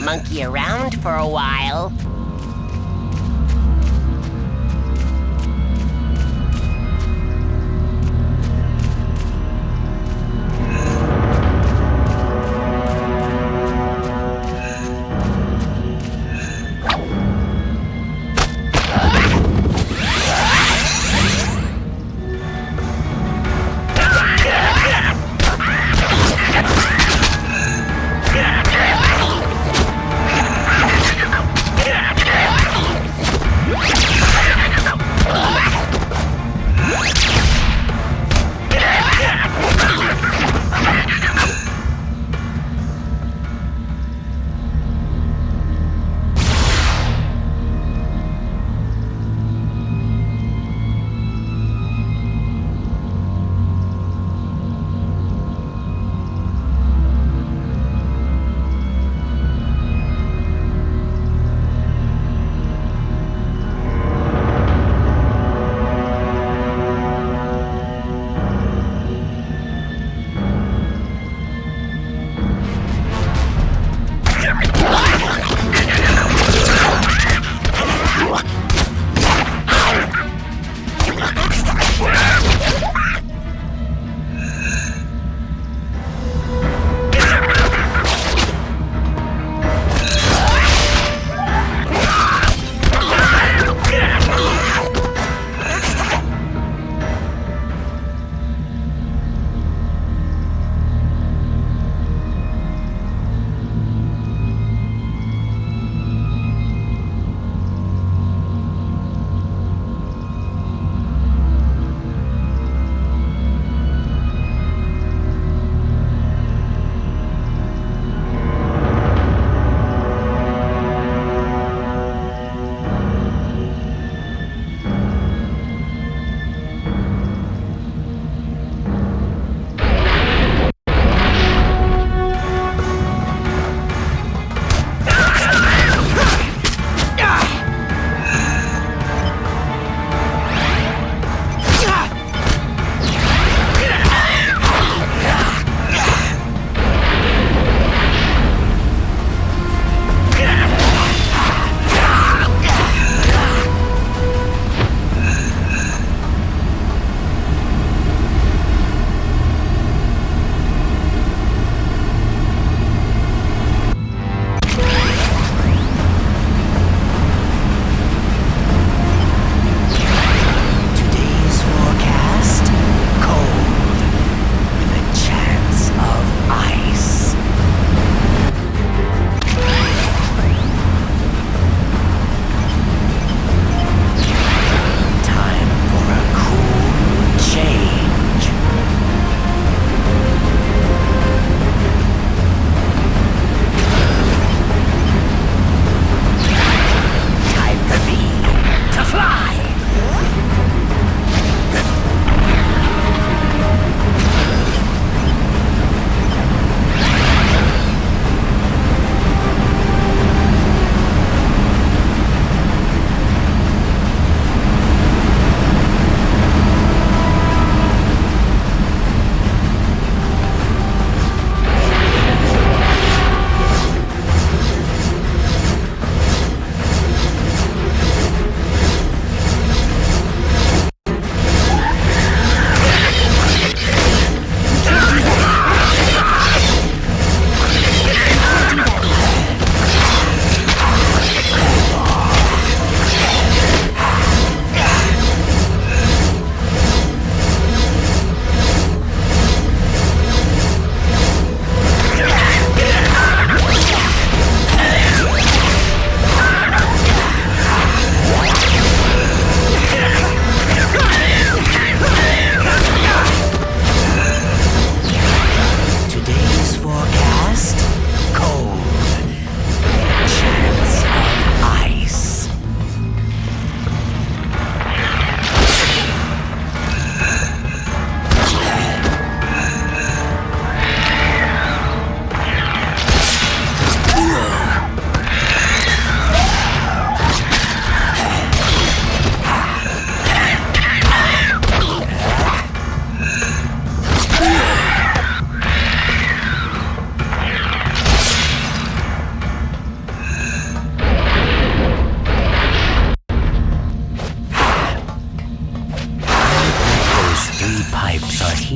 monkey around for a while.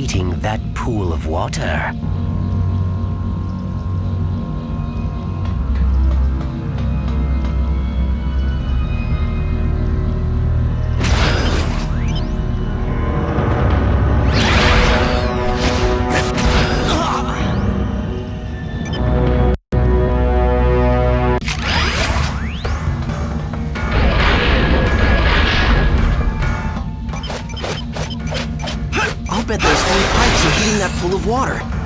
meeting that pool of water. I'll bet those three pipes are heating that pool of water.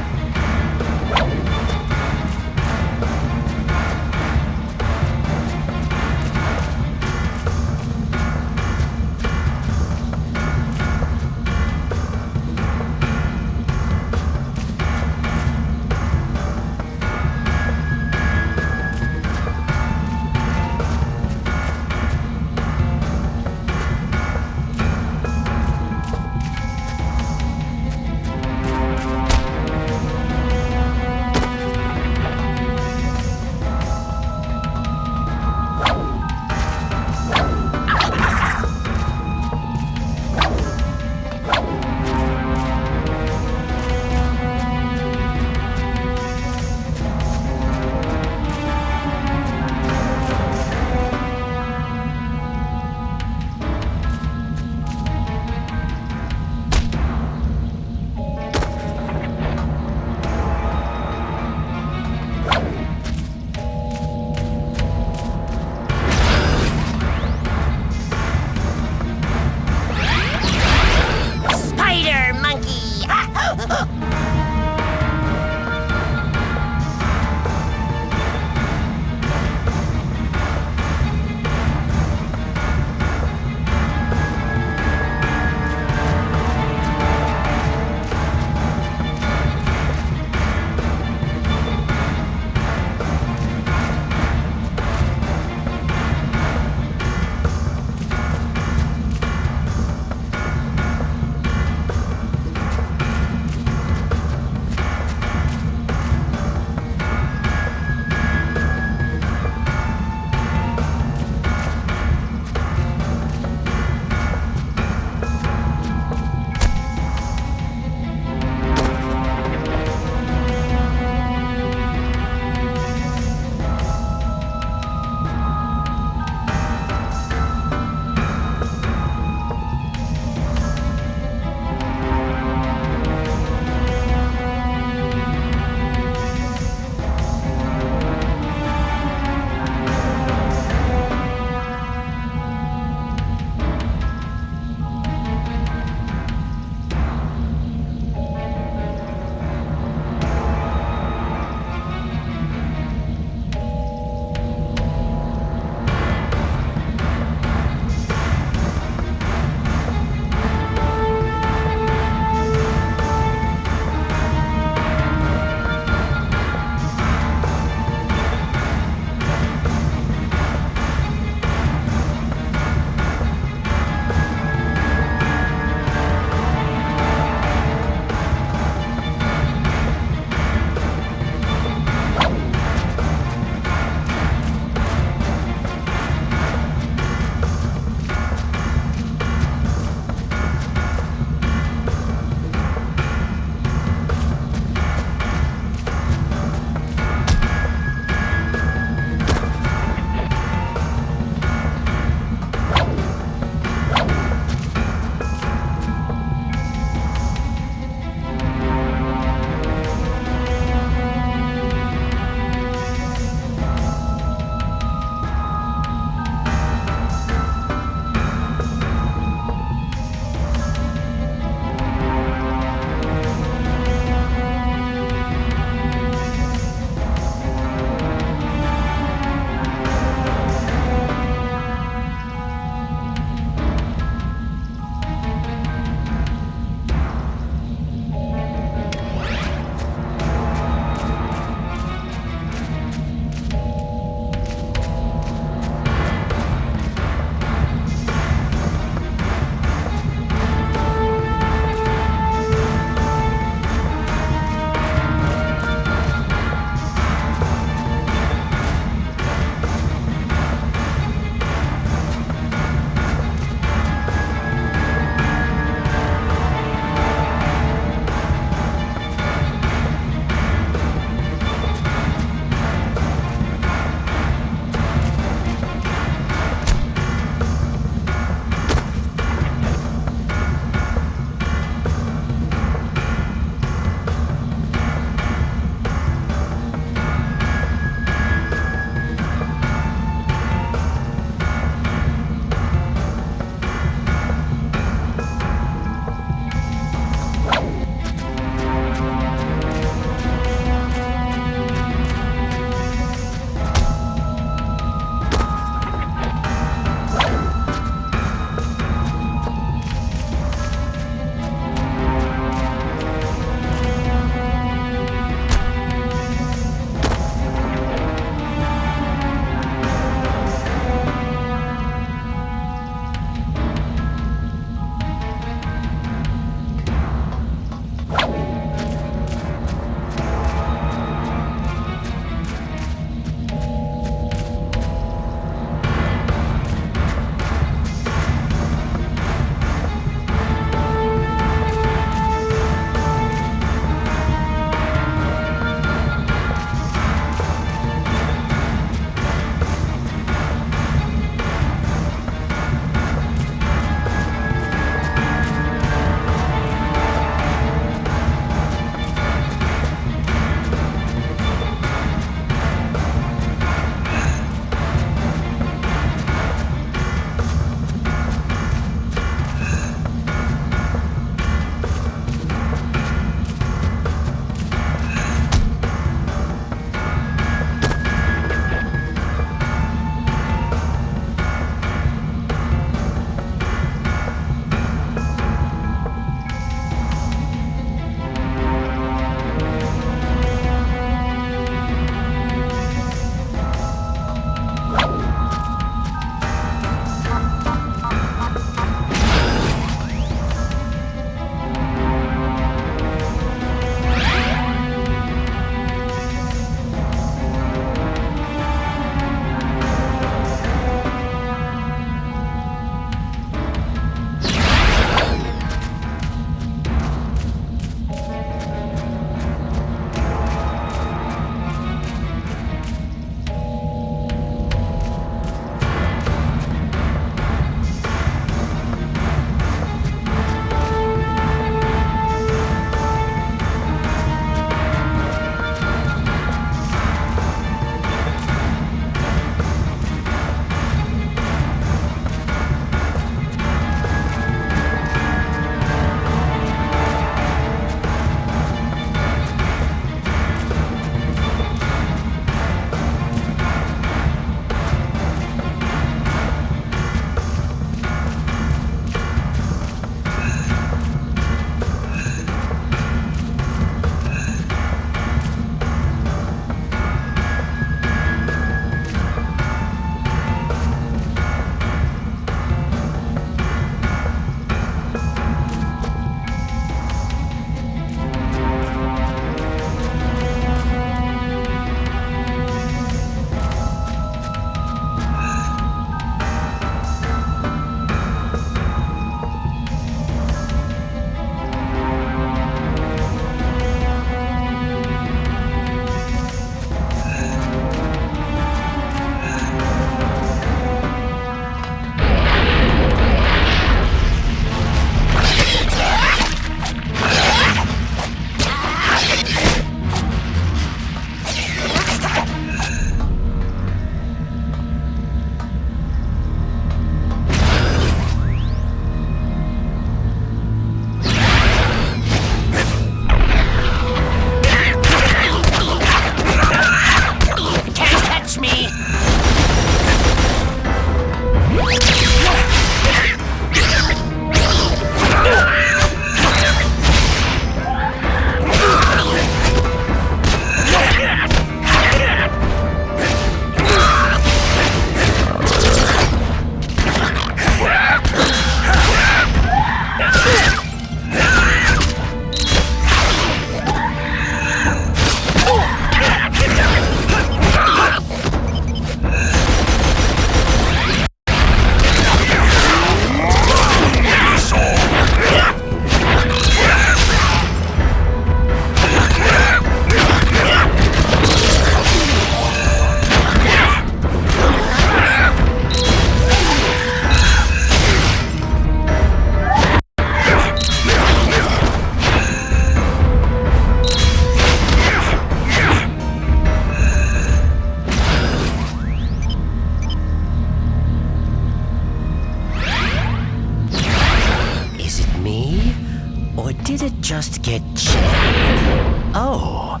did it just get jammed? Oh,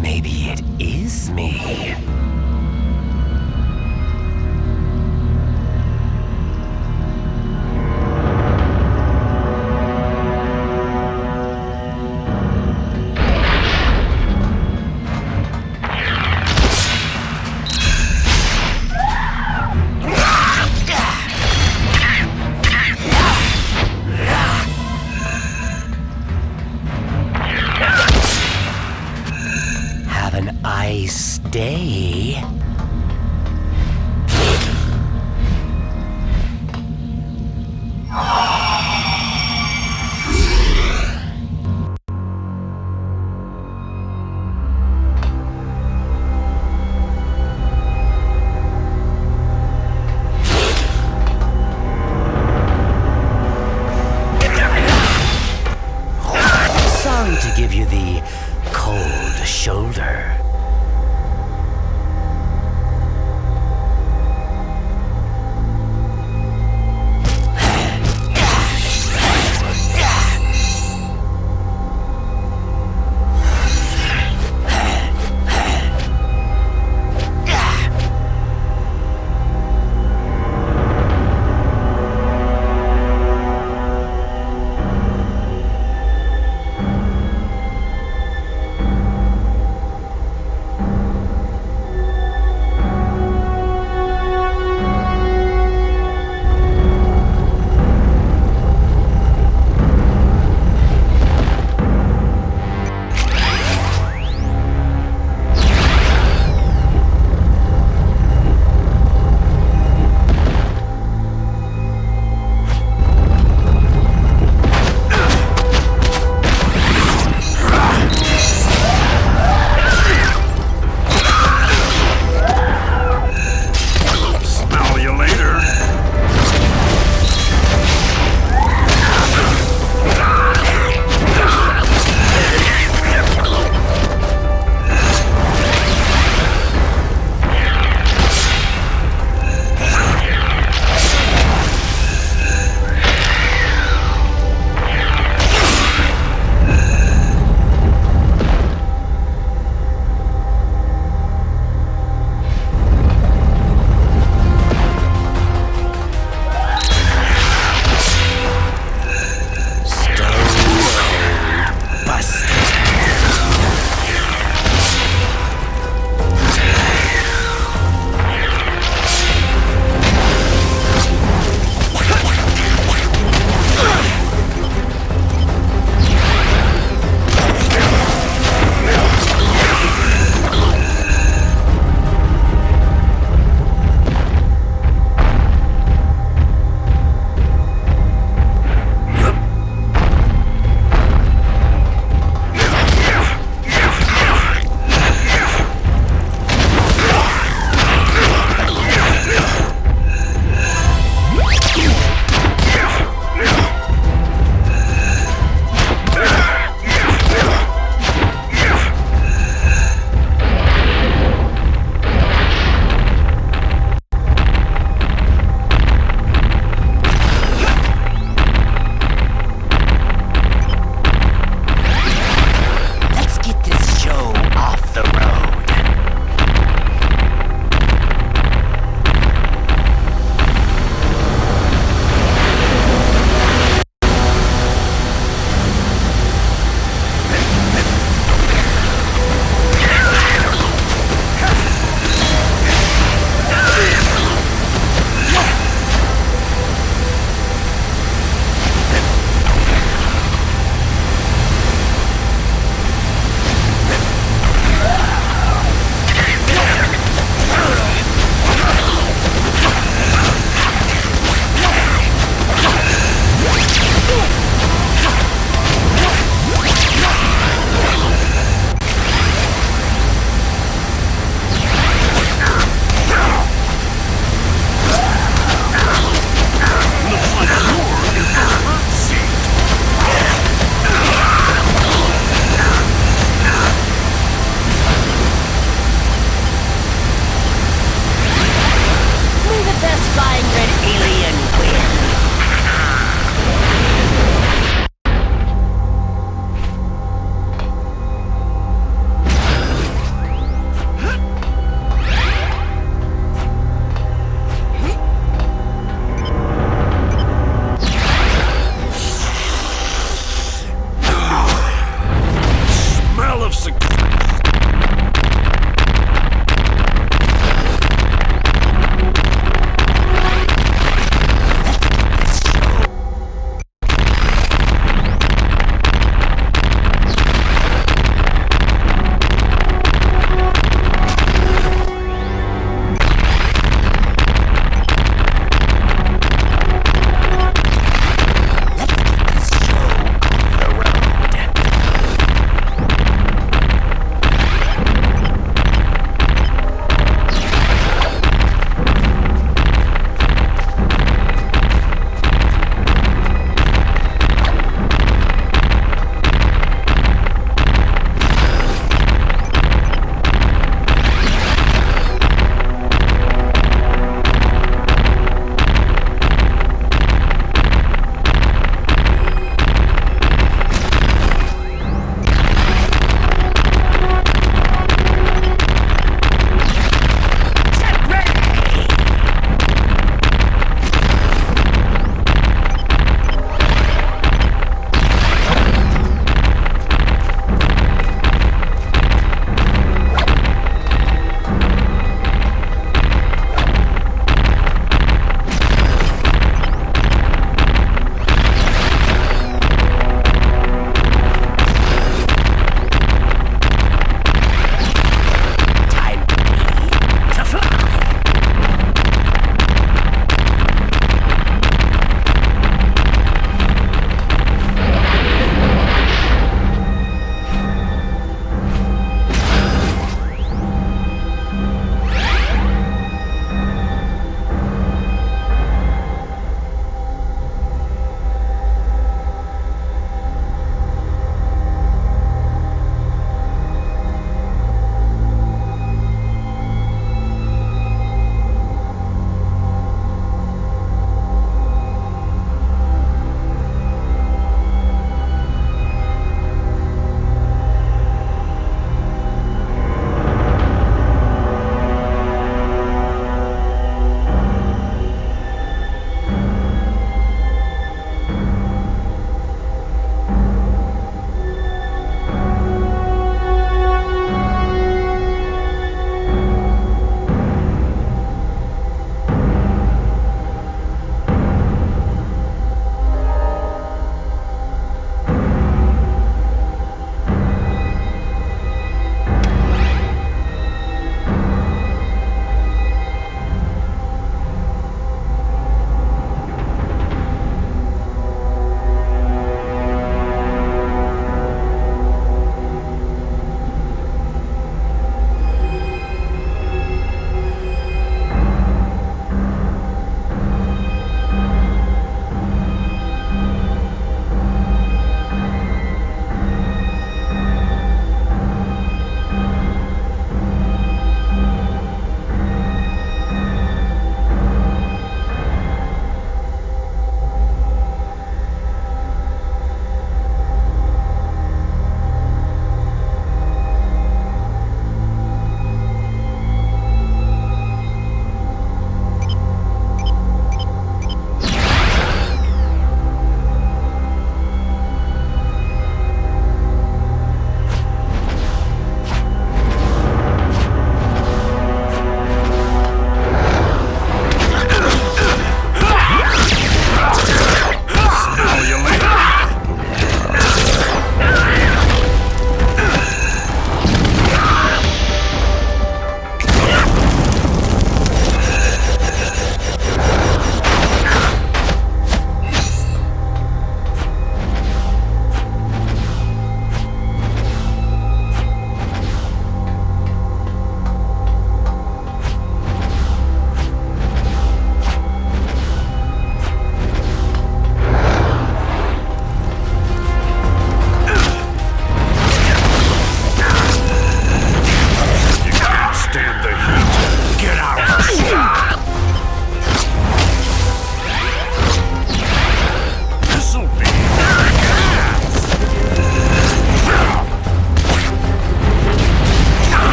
maybe it is me. Have a nice day. Sorry to give you the cold shoulder.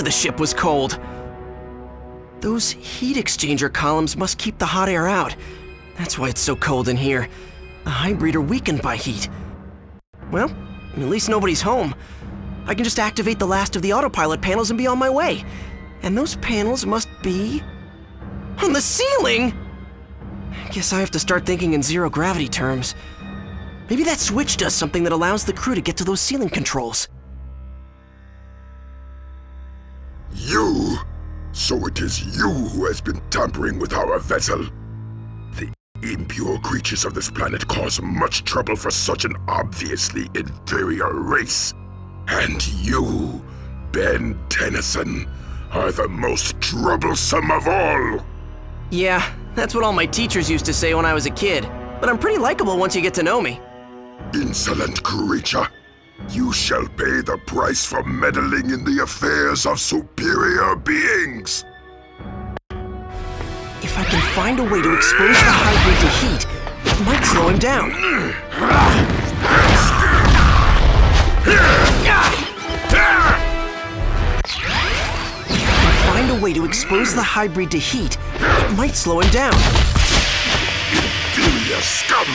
the ship was cold. Those heat exchanger columns must keep the hot air out. That's why it's so cold in here. The hybrid are weakened by heat. Well, at least nobody's home. I can just activate the last of the autopilot panels and be on my way. And those panels must be on the ceiling? I guess I have to start thinking in zero-gravity terms. Maybe that switch does something that allows the crew to get to those ceiling controls. You? So it is you who has been tampering with our vessel. The impure creatures of this planet cause much trouble for such an obviously inferior race. And you, Ben Tennyson, are the most troublesome of all. Yeah, that's what all my teachers used to say when I was a kid. But I'm pretty likable once you get to know me. Insolent creature. You shall pay the price for meddling in the affairs of superior beings. If I can find a way to expose the hybrid to heat, it might slow him down. If I can find a way to expose the hybrid to heat, it might slow him down. Inferior scum!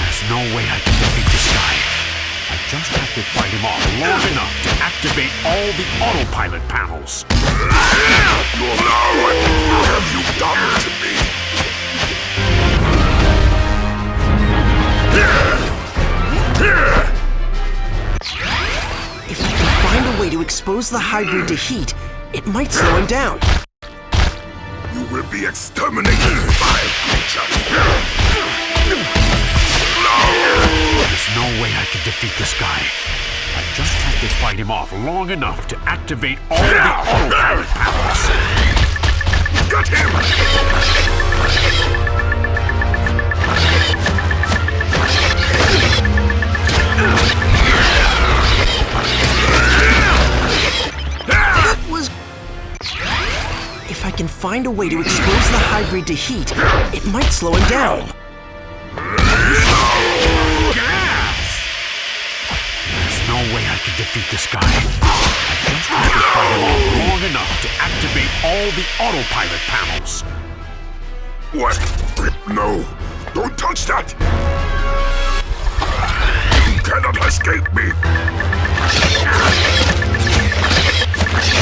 There's no way I can defeat this guy. I just have to fight him off long enough to activate all the autopilot panels. What have you done to me? If I can find a way to expose the hybrid to heat, it might slow him down. You will be exterminated, vile creature! There's no way I can defeat this guy. I just have to fight him off long enough to activate all the autopilot powers. Got him! That was... If I can find a way to expose the hybrid to heat, it might slow him down. There's no way I can defeat this guy. I just have to fight him off long enough to activate all the autopilot panels. What? No! Don't touch that! You cannot escape me!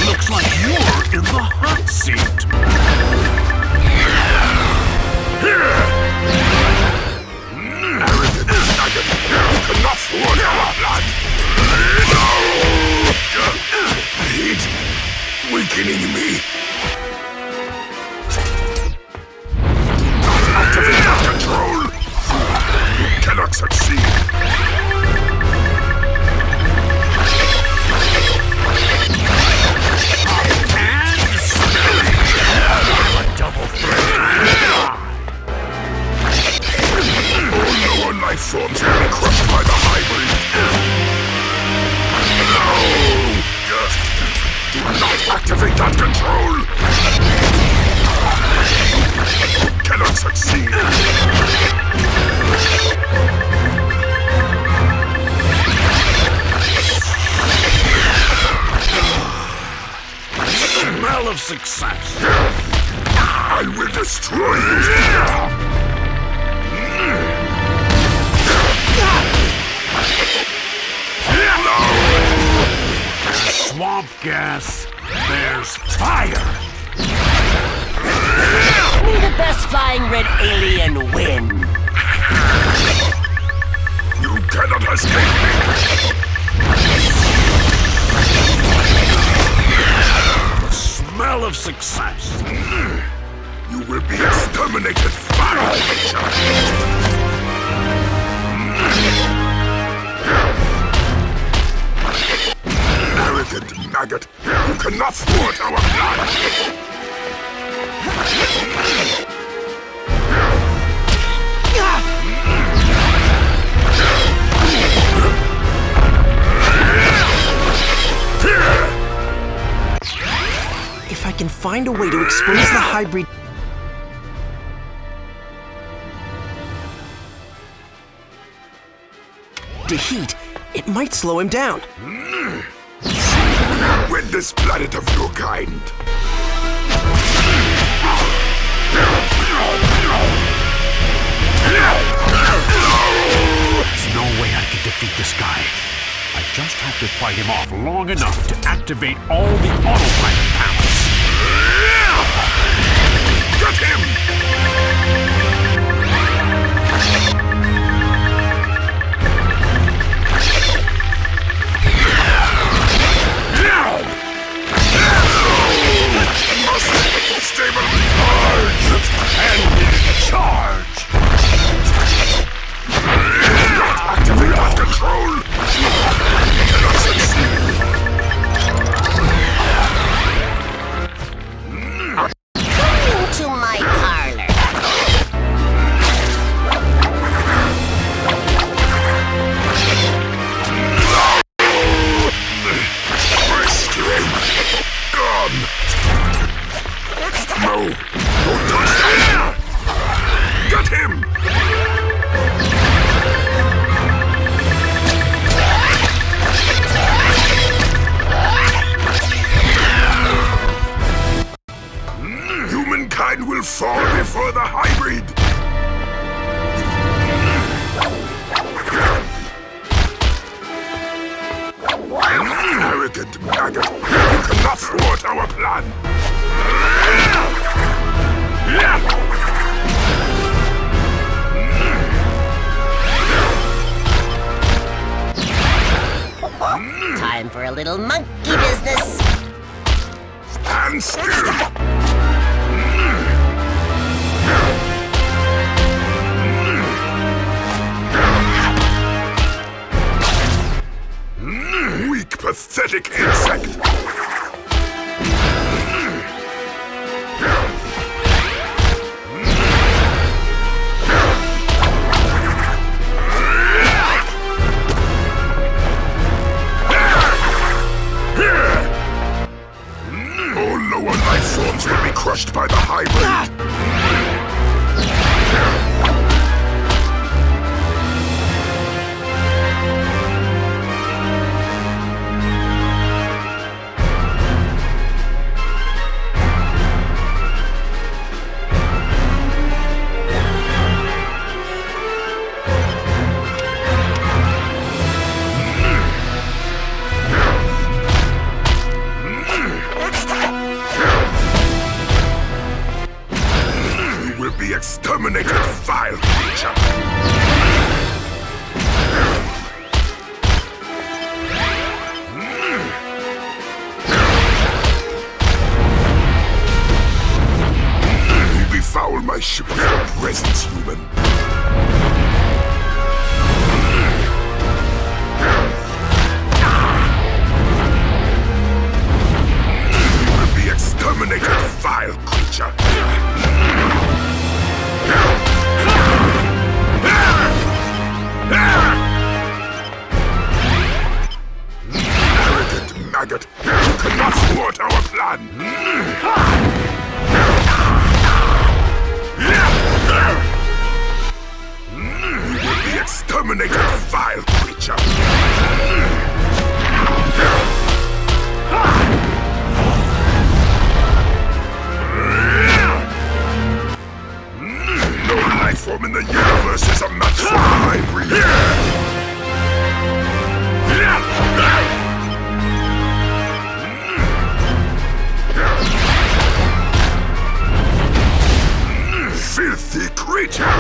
Looks like you're in the hot seat. Enough for our blood! Heat weakening me. Activate that control! You cannot succeed! Double threat. All lower life forms will be crushed by the hybrid. No! Do not activate that control! You cannot succeed! Smell of success. I will destroy you! Swamp gas. There's fire. May the best flying red alien win. You cannot escape me! The smell of success. You will be exterminated, vile creature! Arrogant maggot! You cannot thwart our plan! find a way to expose the hybrid to heat, it might slow him down. Rid this planet of your kind. There's no way I can defeat this guy. I just have to fight him off long enough to activate all the autopilot panels. Get him! Stable charge! Activate that control! Cannot succeed! Come into my parlor. My strength gone! No! Don't touch that! Get him! Humankind will fall before the hybrid! Arrogant maggot! You cannot thwart our plan! Time for a little monkey business. Stand still! Weak, pathetic insect! All lower life forms will be crushed by the hybrid! Exterminated, vile creature! You befoul my ship with your presence, human! You will be exterminated, vile creature! Arrogant maggot! You cannot thwart our plan! You will be exterminated, vile creature! No life form in the universe is a match for the hybrid! Filthy creature!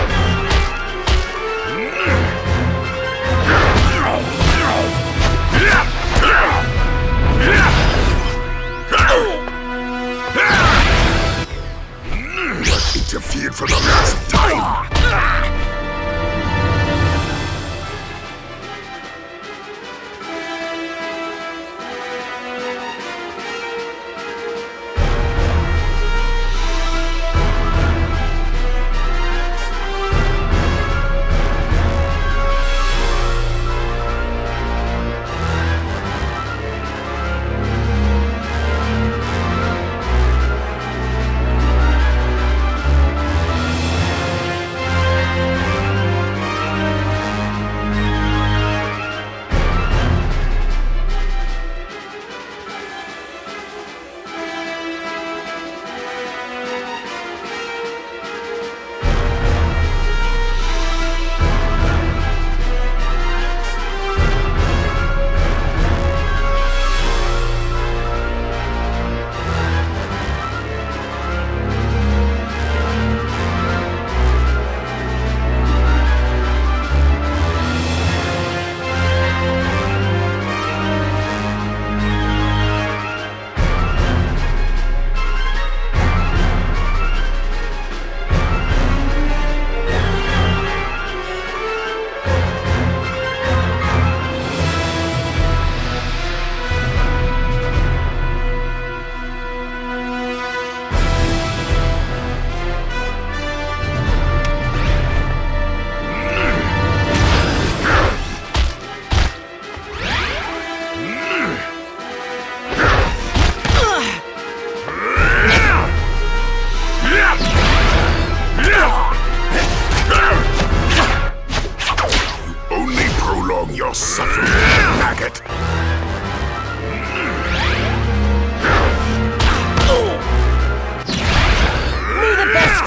Interfered for the last time!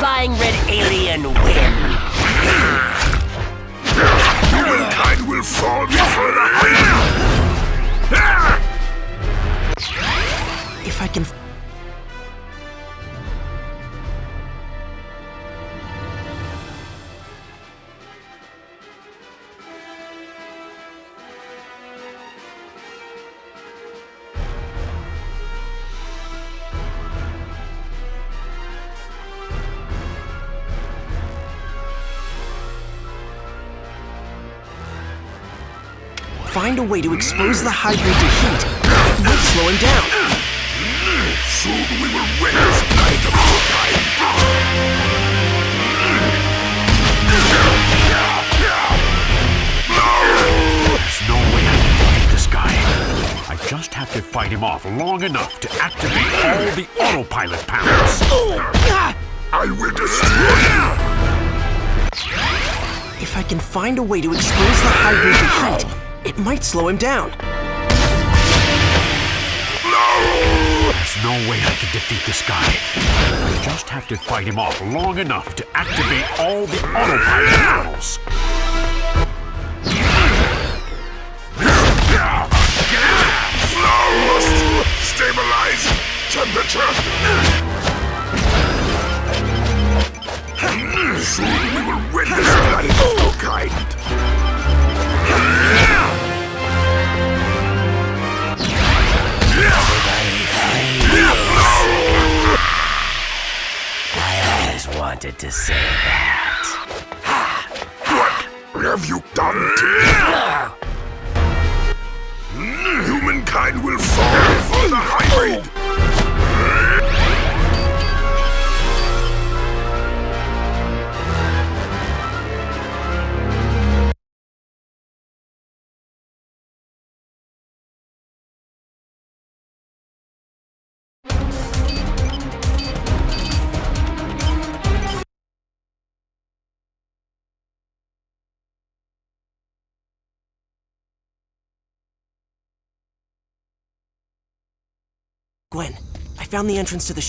flying red alien win. Humankind will fall before the If I can... find a way to expose the hybrid to heat, it might slow him down. Soon we will witness night of our kind. There's no way I can defeat this guy. I just have to fight him off long enough to activate all the autopilot panels. I will destroy you. If I can find a way to expose the hybrid to heat, it might slow him down. There's no way I can defeat this guy. I just have to fight him off long enough to activate all the autopilot panels. Stabilize temperature. Soon we will witness planet of our kind. I always wanted to say that. What have you done to me? Humankind will fall before the hybrid. Gwen, I found the entrance to the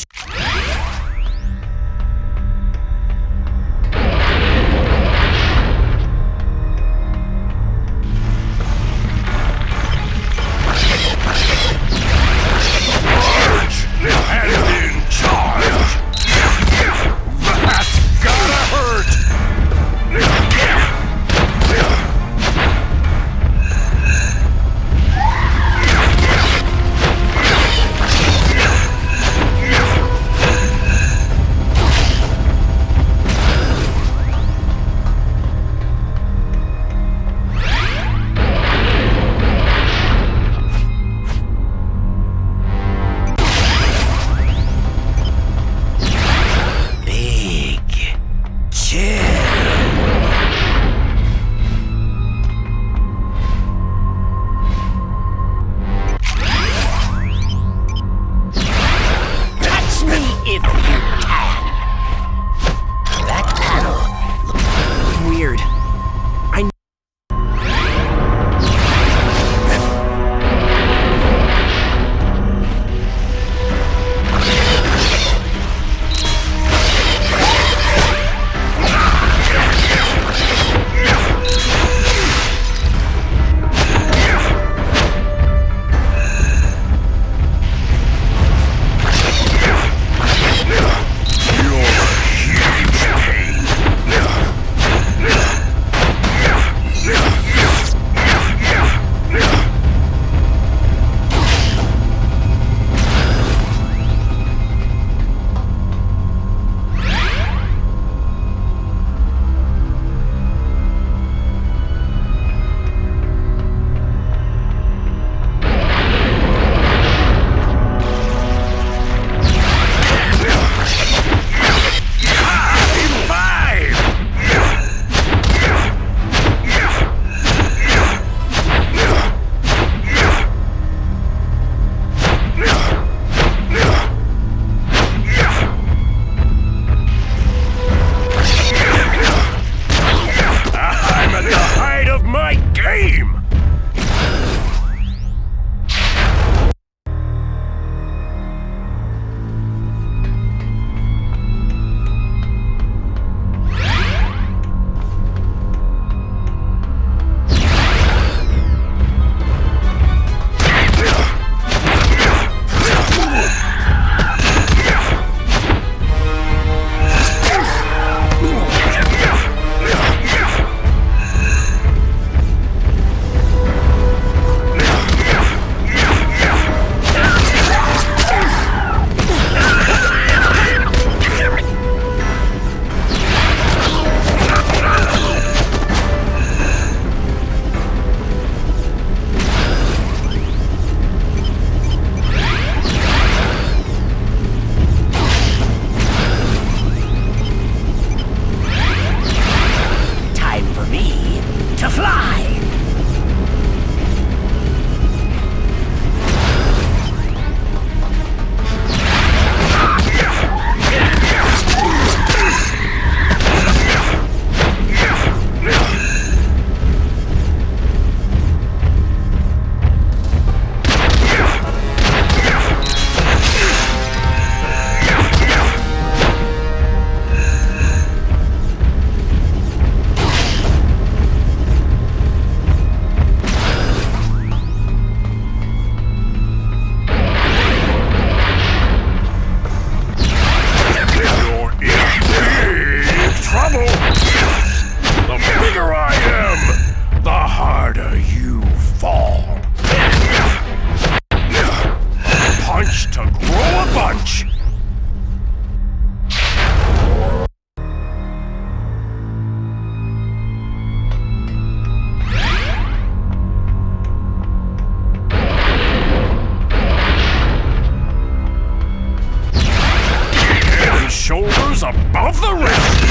us above the rest!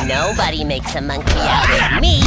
Nobody makes a monkey out of me!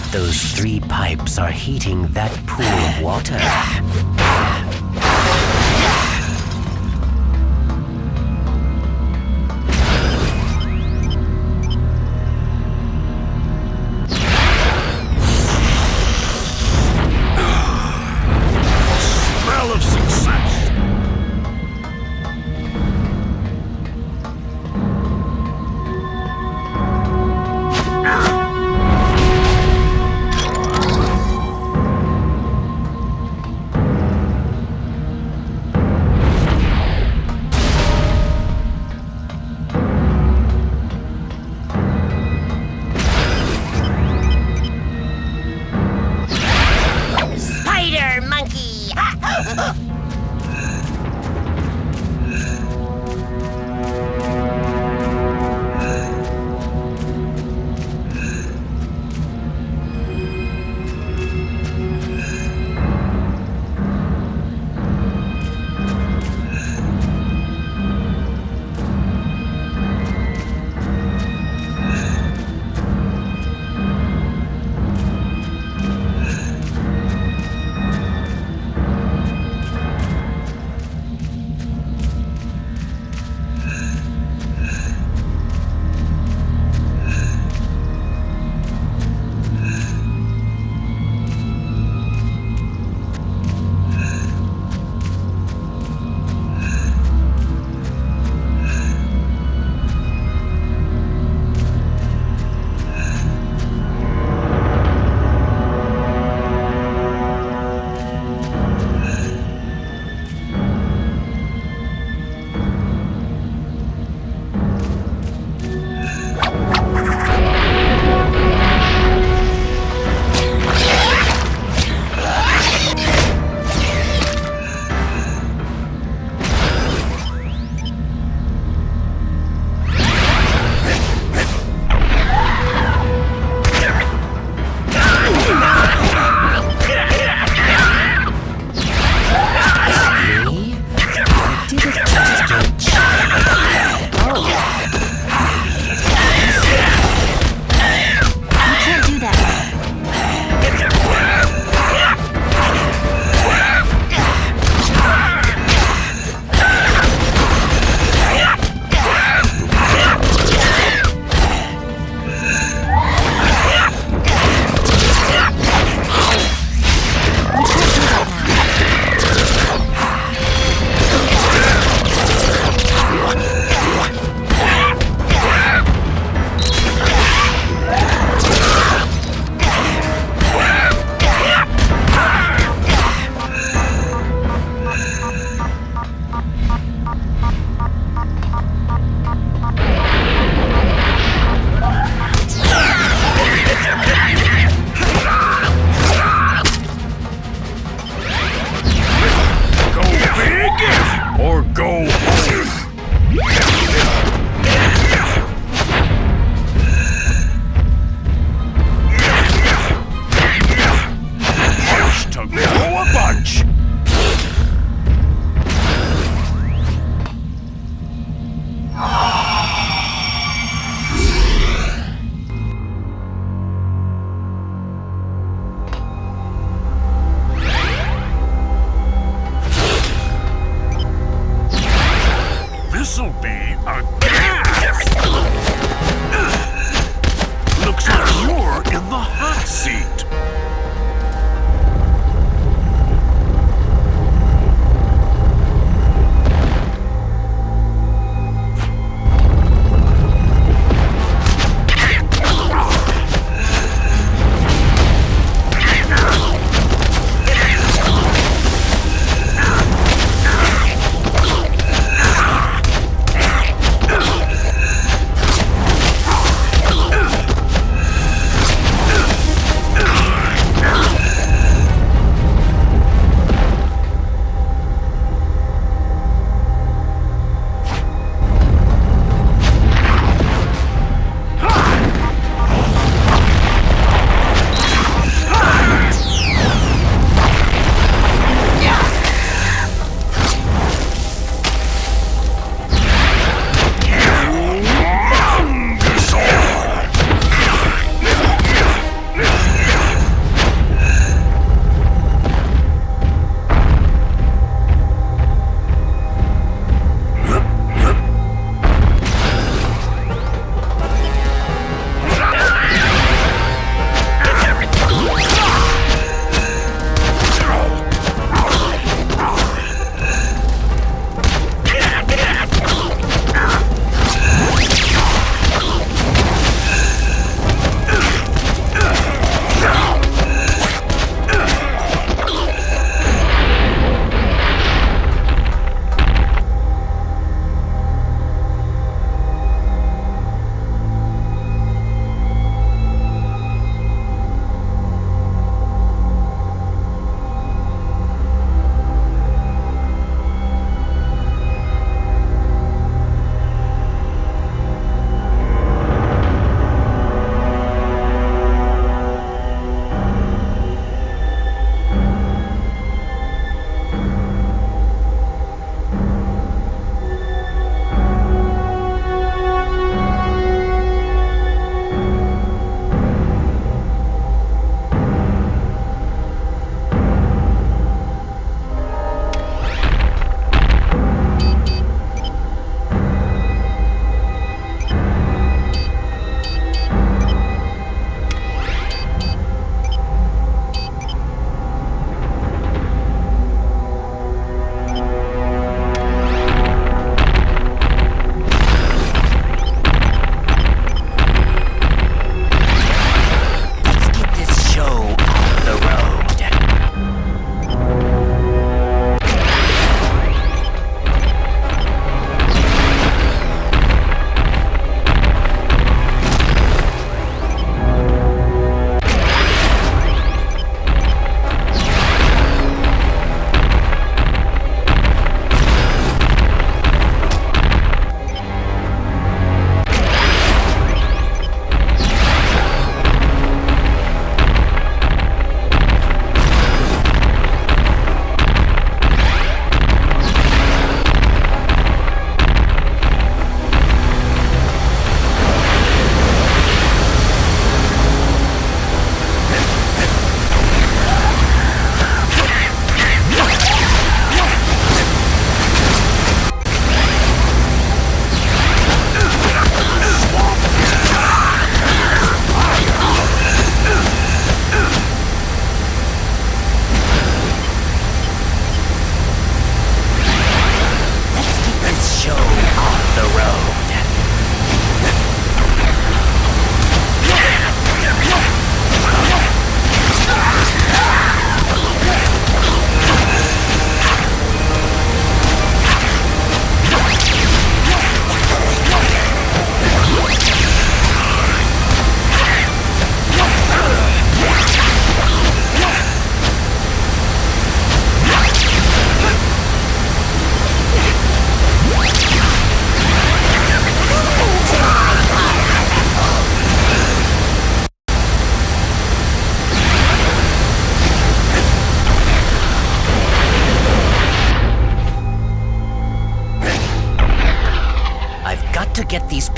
Those 3 pipes are heating that pool of water.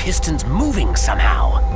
pistons moving somehow.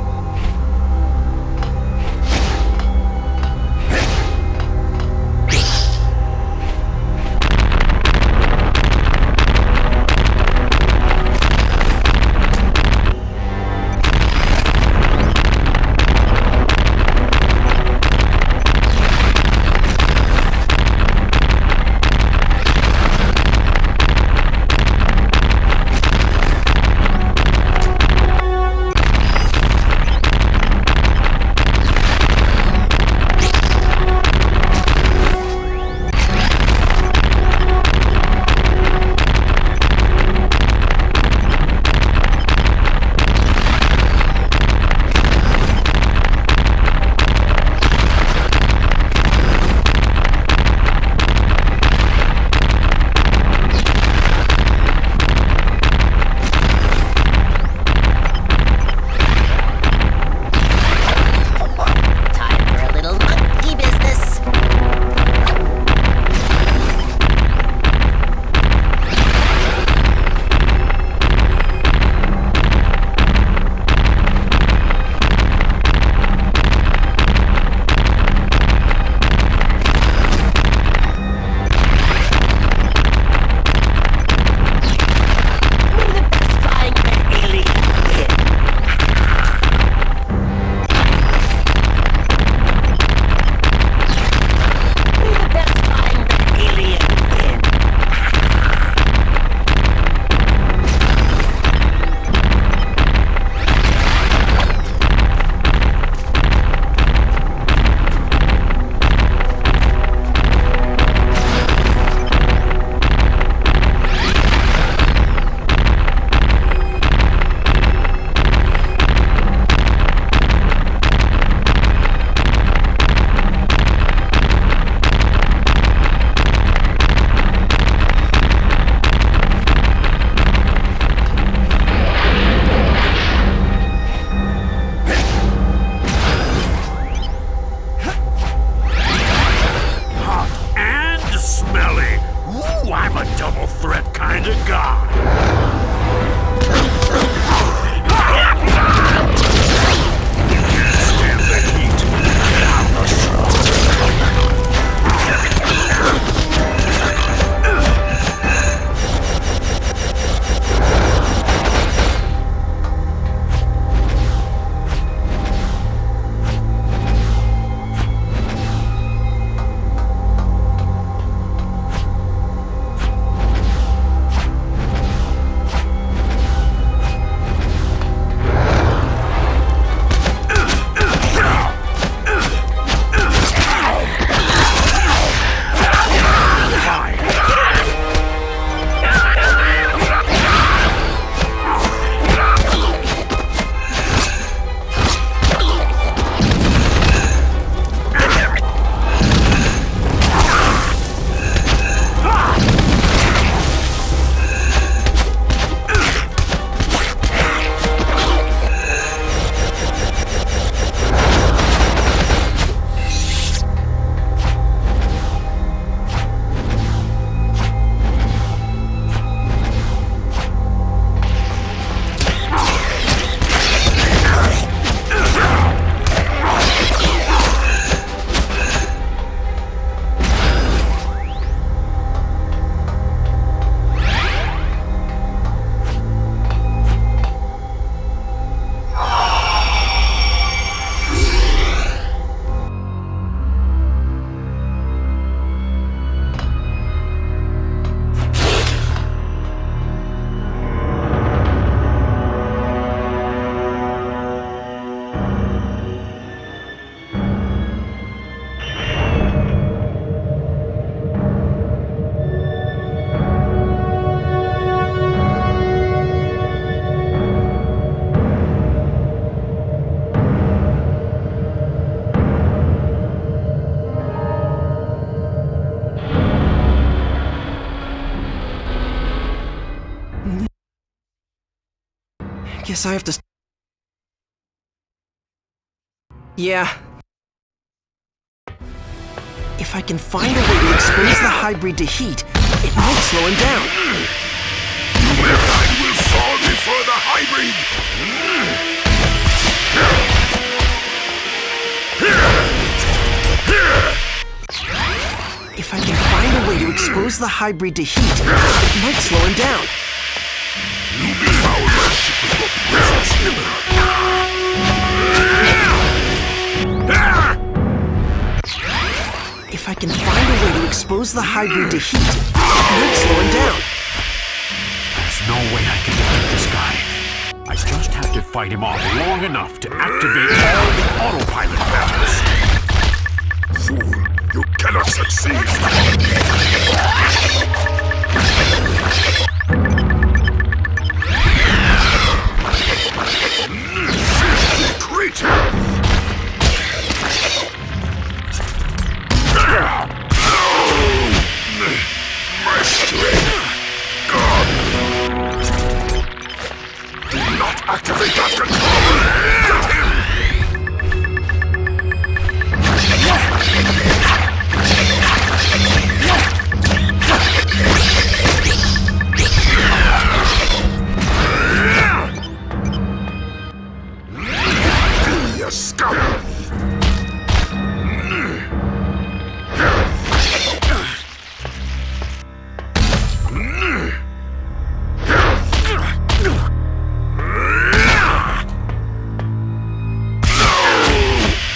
Guess I have to... Yeah. If I can find a way to expose the hybrid to heat, it might slow him down. I will fall before the hybrid! hybrid! If I can find a way to expose the hybrid to heat, it might slow him down. If I can find a way to expose the hybrid to heat, it might slow him down. There's no way I can defeat this guy. I just have to fight him off long enough to activate all the autopilot panels. Fool, you cannot succeed! Filthy creature! My strength! God! Do not activate that control! Get him! You scum!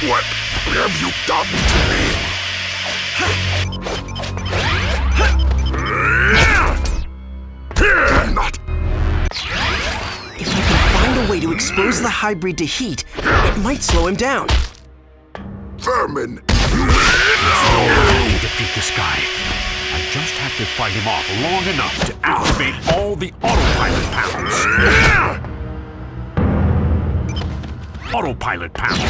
What have you done to me? Not. If I can find a way to expose the hybrid to heat, it might slow him down. Vermin! There's no way I can defeat this guy. I just have to fight him off long enough to activate all the autopilot panels. Autopilot panels.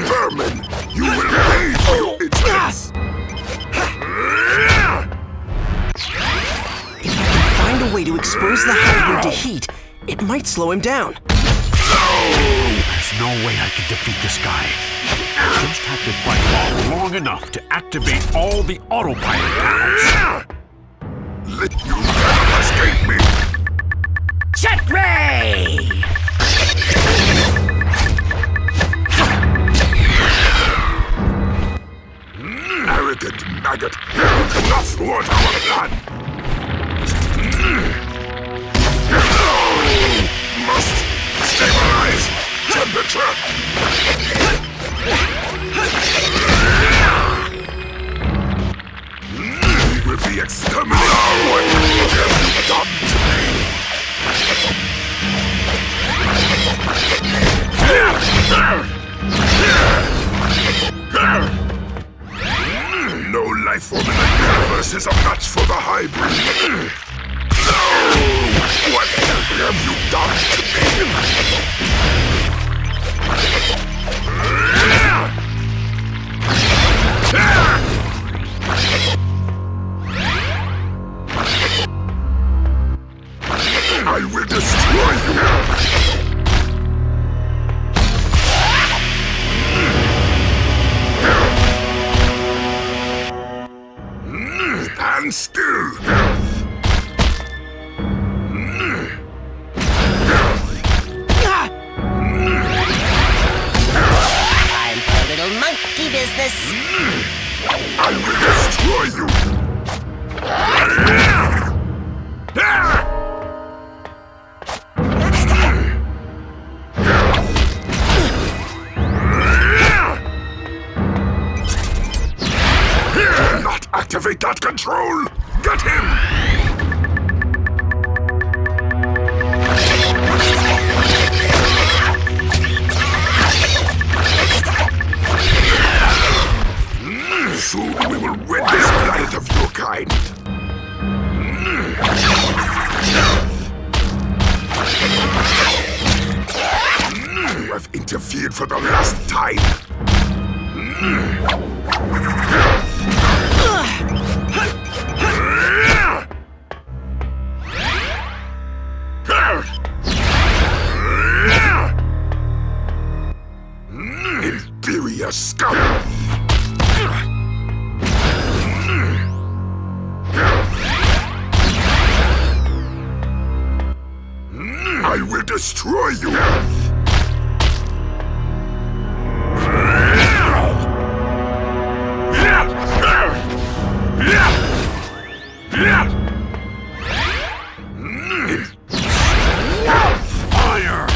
Vermin! You will pay for your insolence! If I can find a way to expose the hybrid to heat, it might slow him down. There's no way I can defeat this guy. I just have to fight him off long enough to activate all the autopilot panels. You cannot escape me! Checkmate! Arrogant maggot! You cannot thwart our plan! Must stabilize temperature! We will be exterminated! What have you done to me? No life form in the universe is a match for the hybrid. What have you done to I will destroy you! Stand still! Time for a little monkey business. I will destroy you! Not activate that control! Get him! Soon we will rid this planet of your kind. You have interfered for the last time. Inferior scum! I will destroy you! Fire!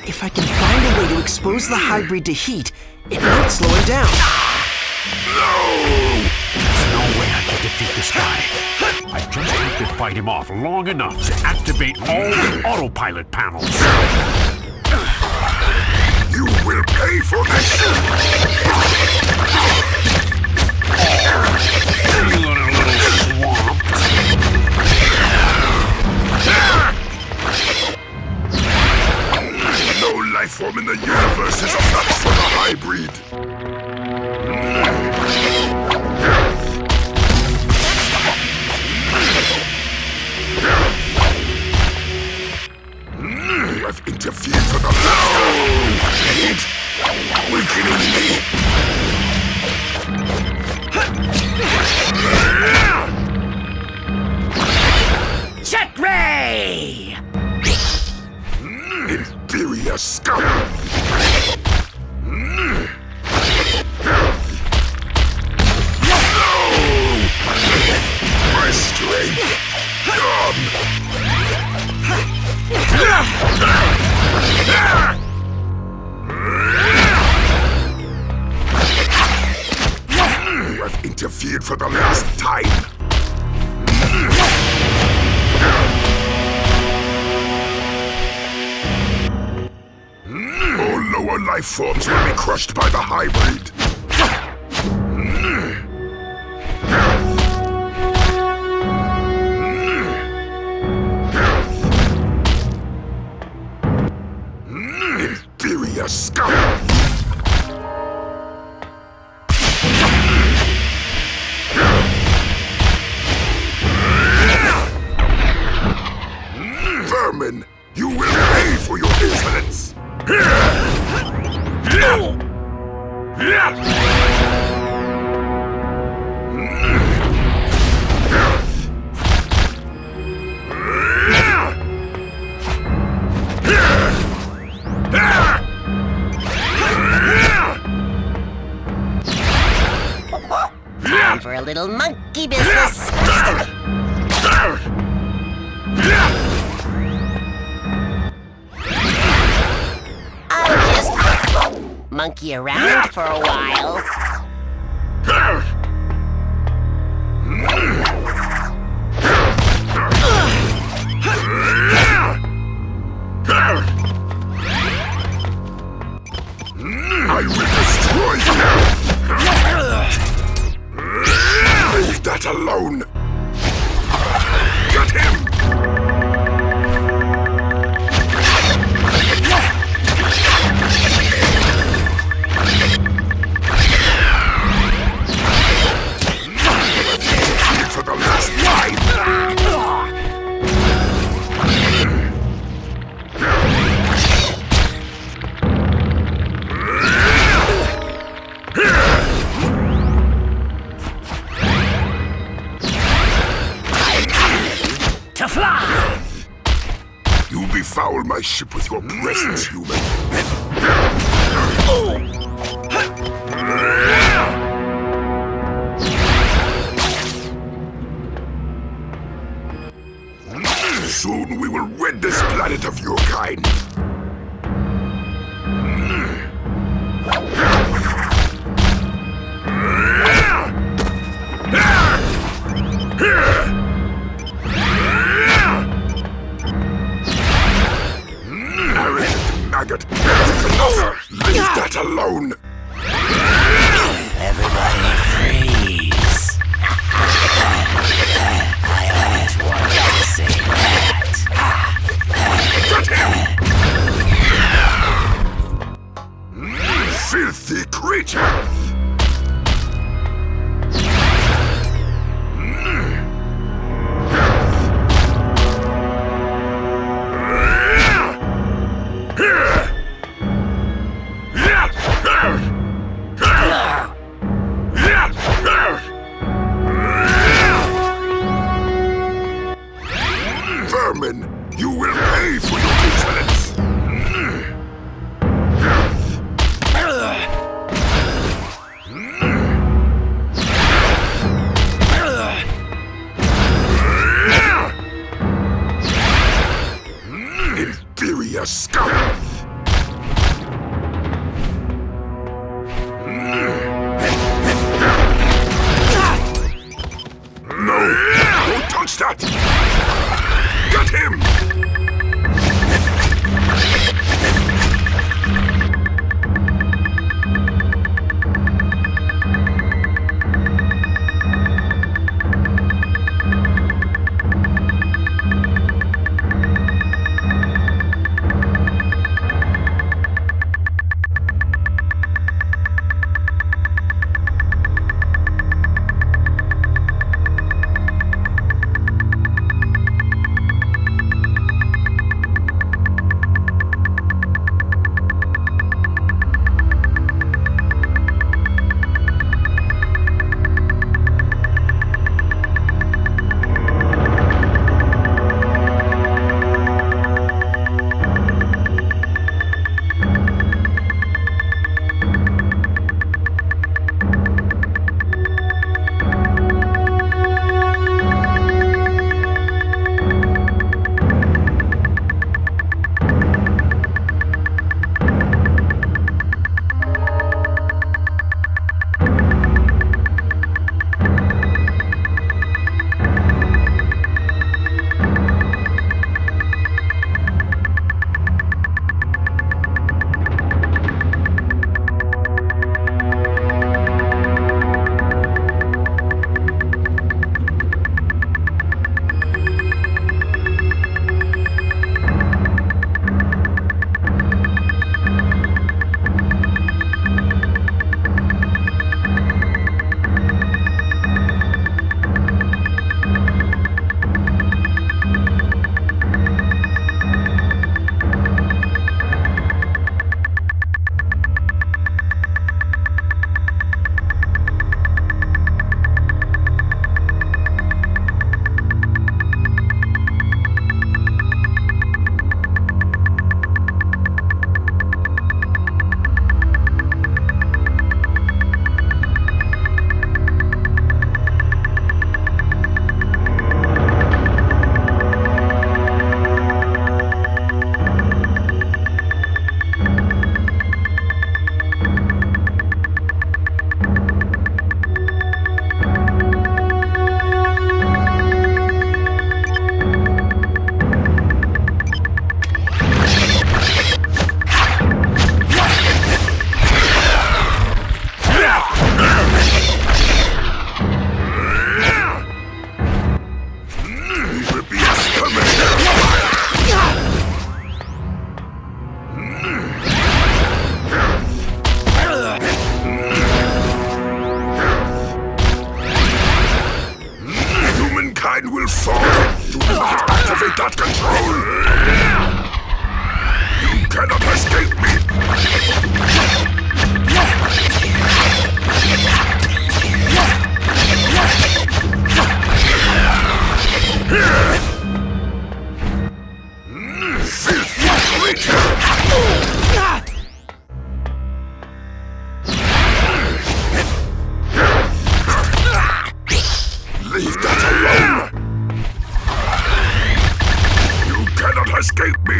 If I can find a way to expose the hybrid to heat, it might slow it down. There's no way I can defeat this guy. I just have to fight him off long enough to activate all the autopilot panels. You will pay for this! Feeling a little swamped. No life form in the universe is a match for the hybrid! You have interfered for the hate, weakening me. Jet ray! Inferior scum! My strength! Come! You have interfered for the last time! All lower life forms will be crushed by the hybrid! Inferior scum! Vermin, you will pay for your insolence! Time for a little monkey business. I'll just monkey around for a while. I will destroy you! Leave that alone! Get him! For the last time! To fly! You befoul my ship with your presence, human. Soon we will rid this planet of your kind. Arrogant maggot! Leave that alone! Everybody freeze. I always wanted to say that. Filthy creature! your scum! No! Don't touch that! Get him! Will fall. Do not activate that control. You cannot escape me. Filthy creature. Leave that alone. Cannot escape me!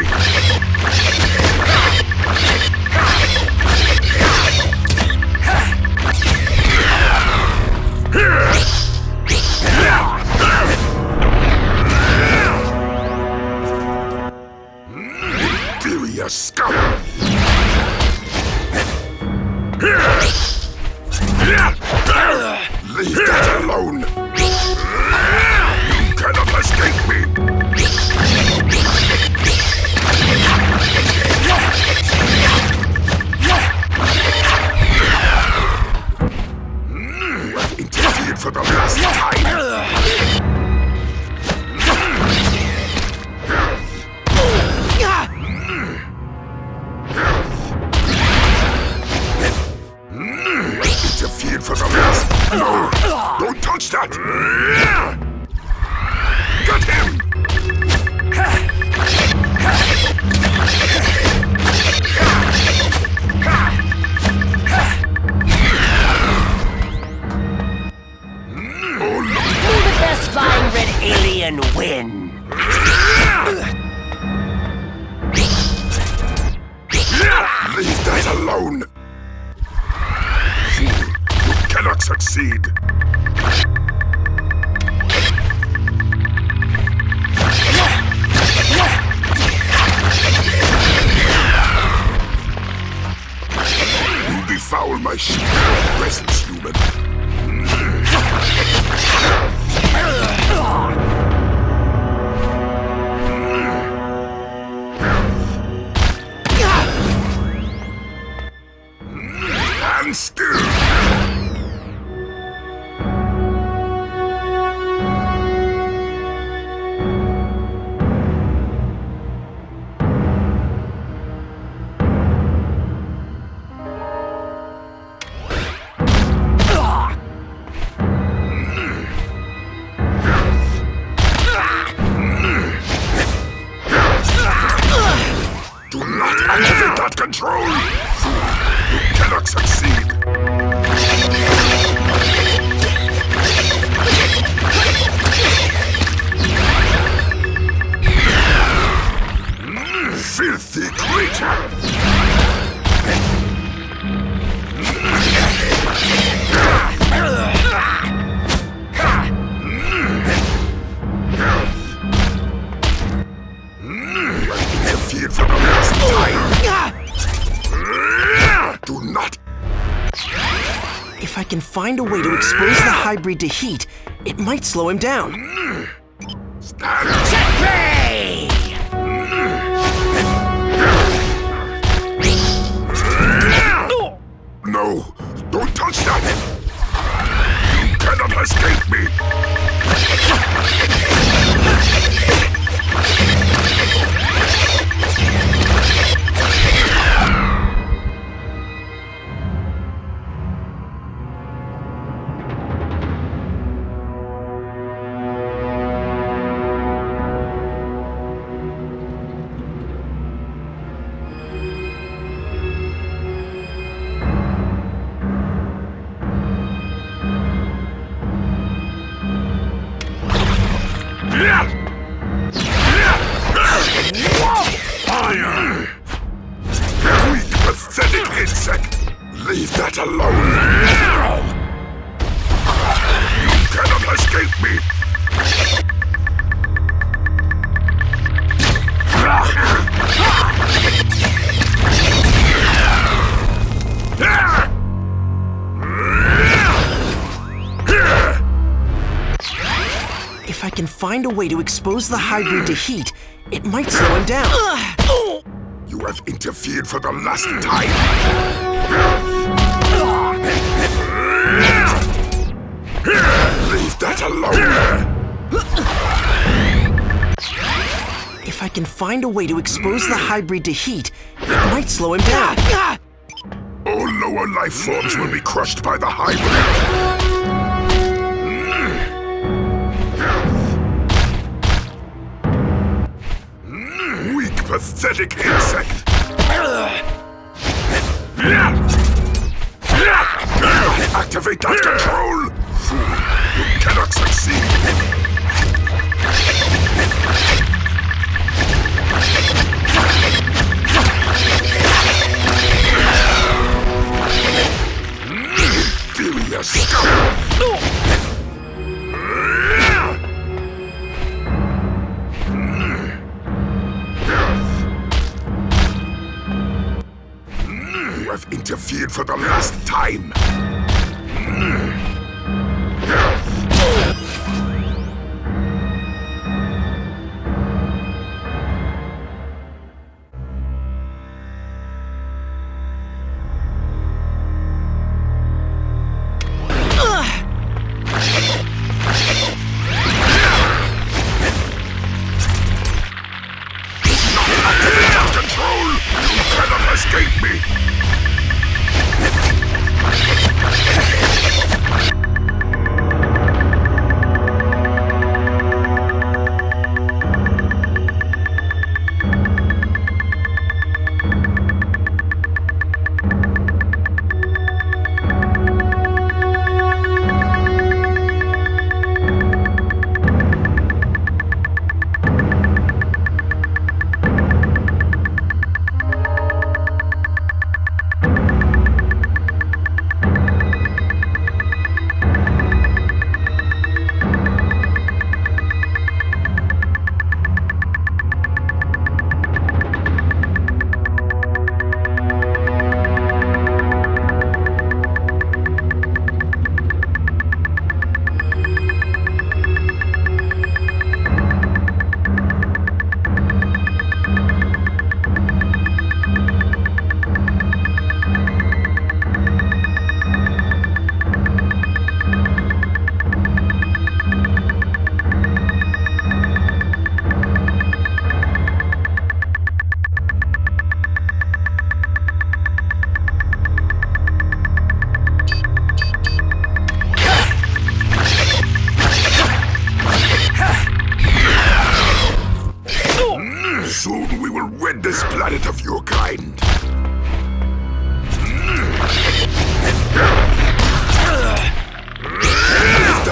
Inferior scum! Leave that alone! You cannot escape me! Interfered for the last time! Interfered for the last... No! Don't touch that! Get him! Will the best flying red alien win? Leave that alone! Fool, you cannot succeed! You befoul my sheer presence, human. Stand still! Do not activate that control! Fool, you cannot succeed! Filthy creature! Interfered for the last time! Do not! If I can find a way to expose the hybrid to heat, it might slow him down. Stand! No! Don't touch that! You cannot escape me! Fire! Weak, pathetic insect! Leave that alone! You cannot escape me! If I can find a way to expose the hybrid to heat, it might slow him down. You have interfered for the last time! Leave that alone! If I can find a way to expose the hybrid to heat, it might slow him down. All lower life forms will be crushed by the hybrid! Weak, pathetic insect! Activate that control! Fool, you cannot succeed! Inferior scum! You have interfered for the last time! Control! You cannot escape me!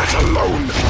Let alone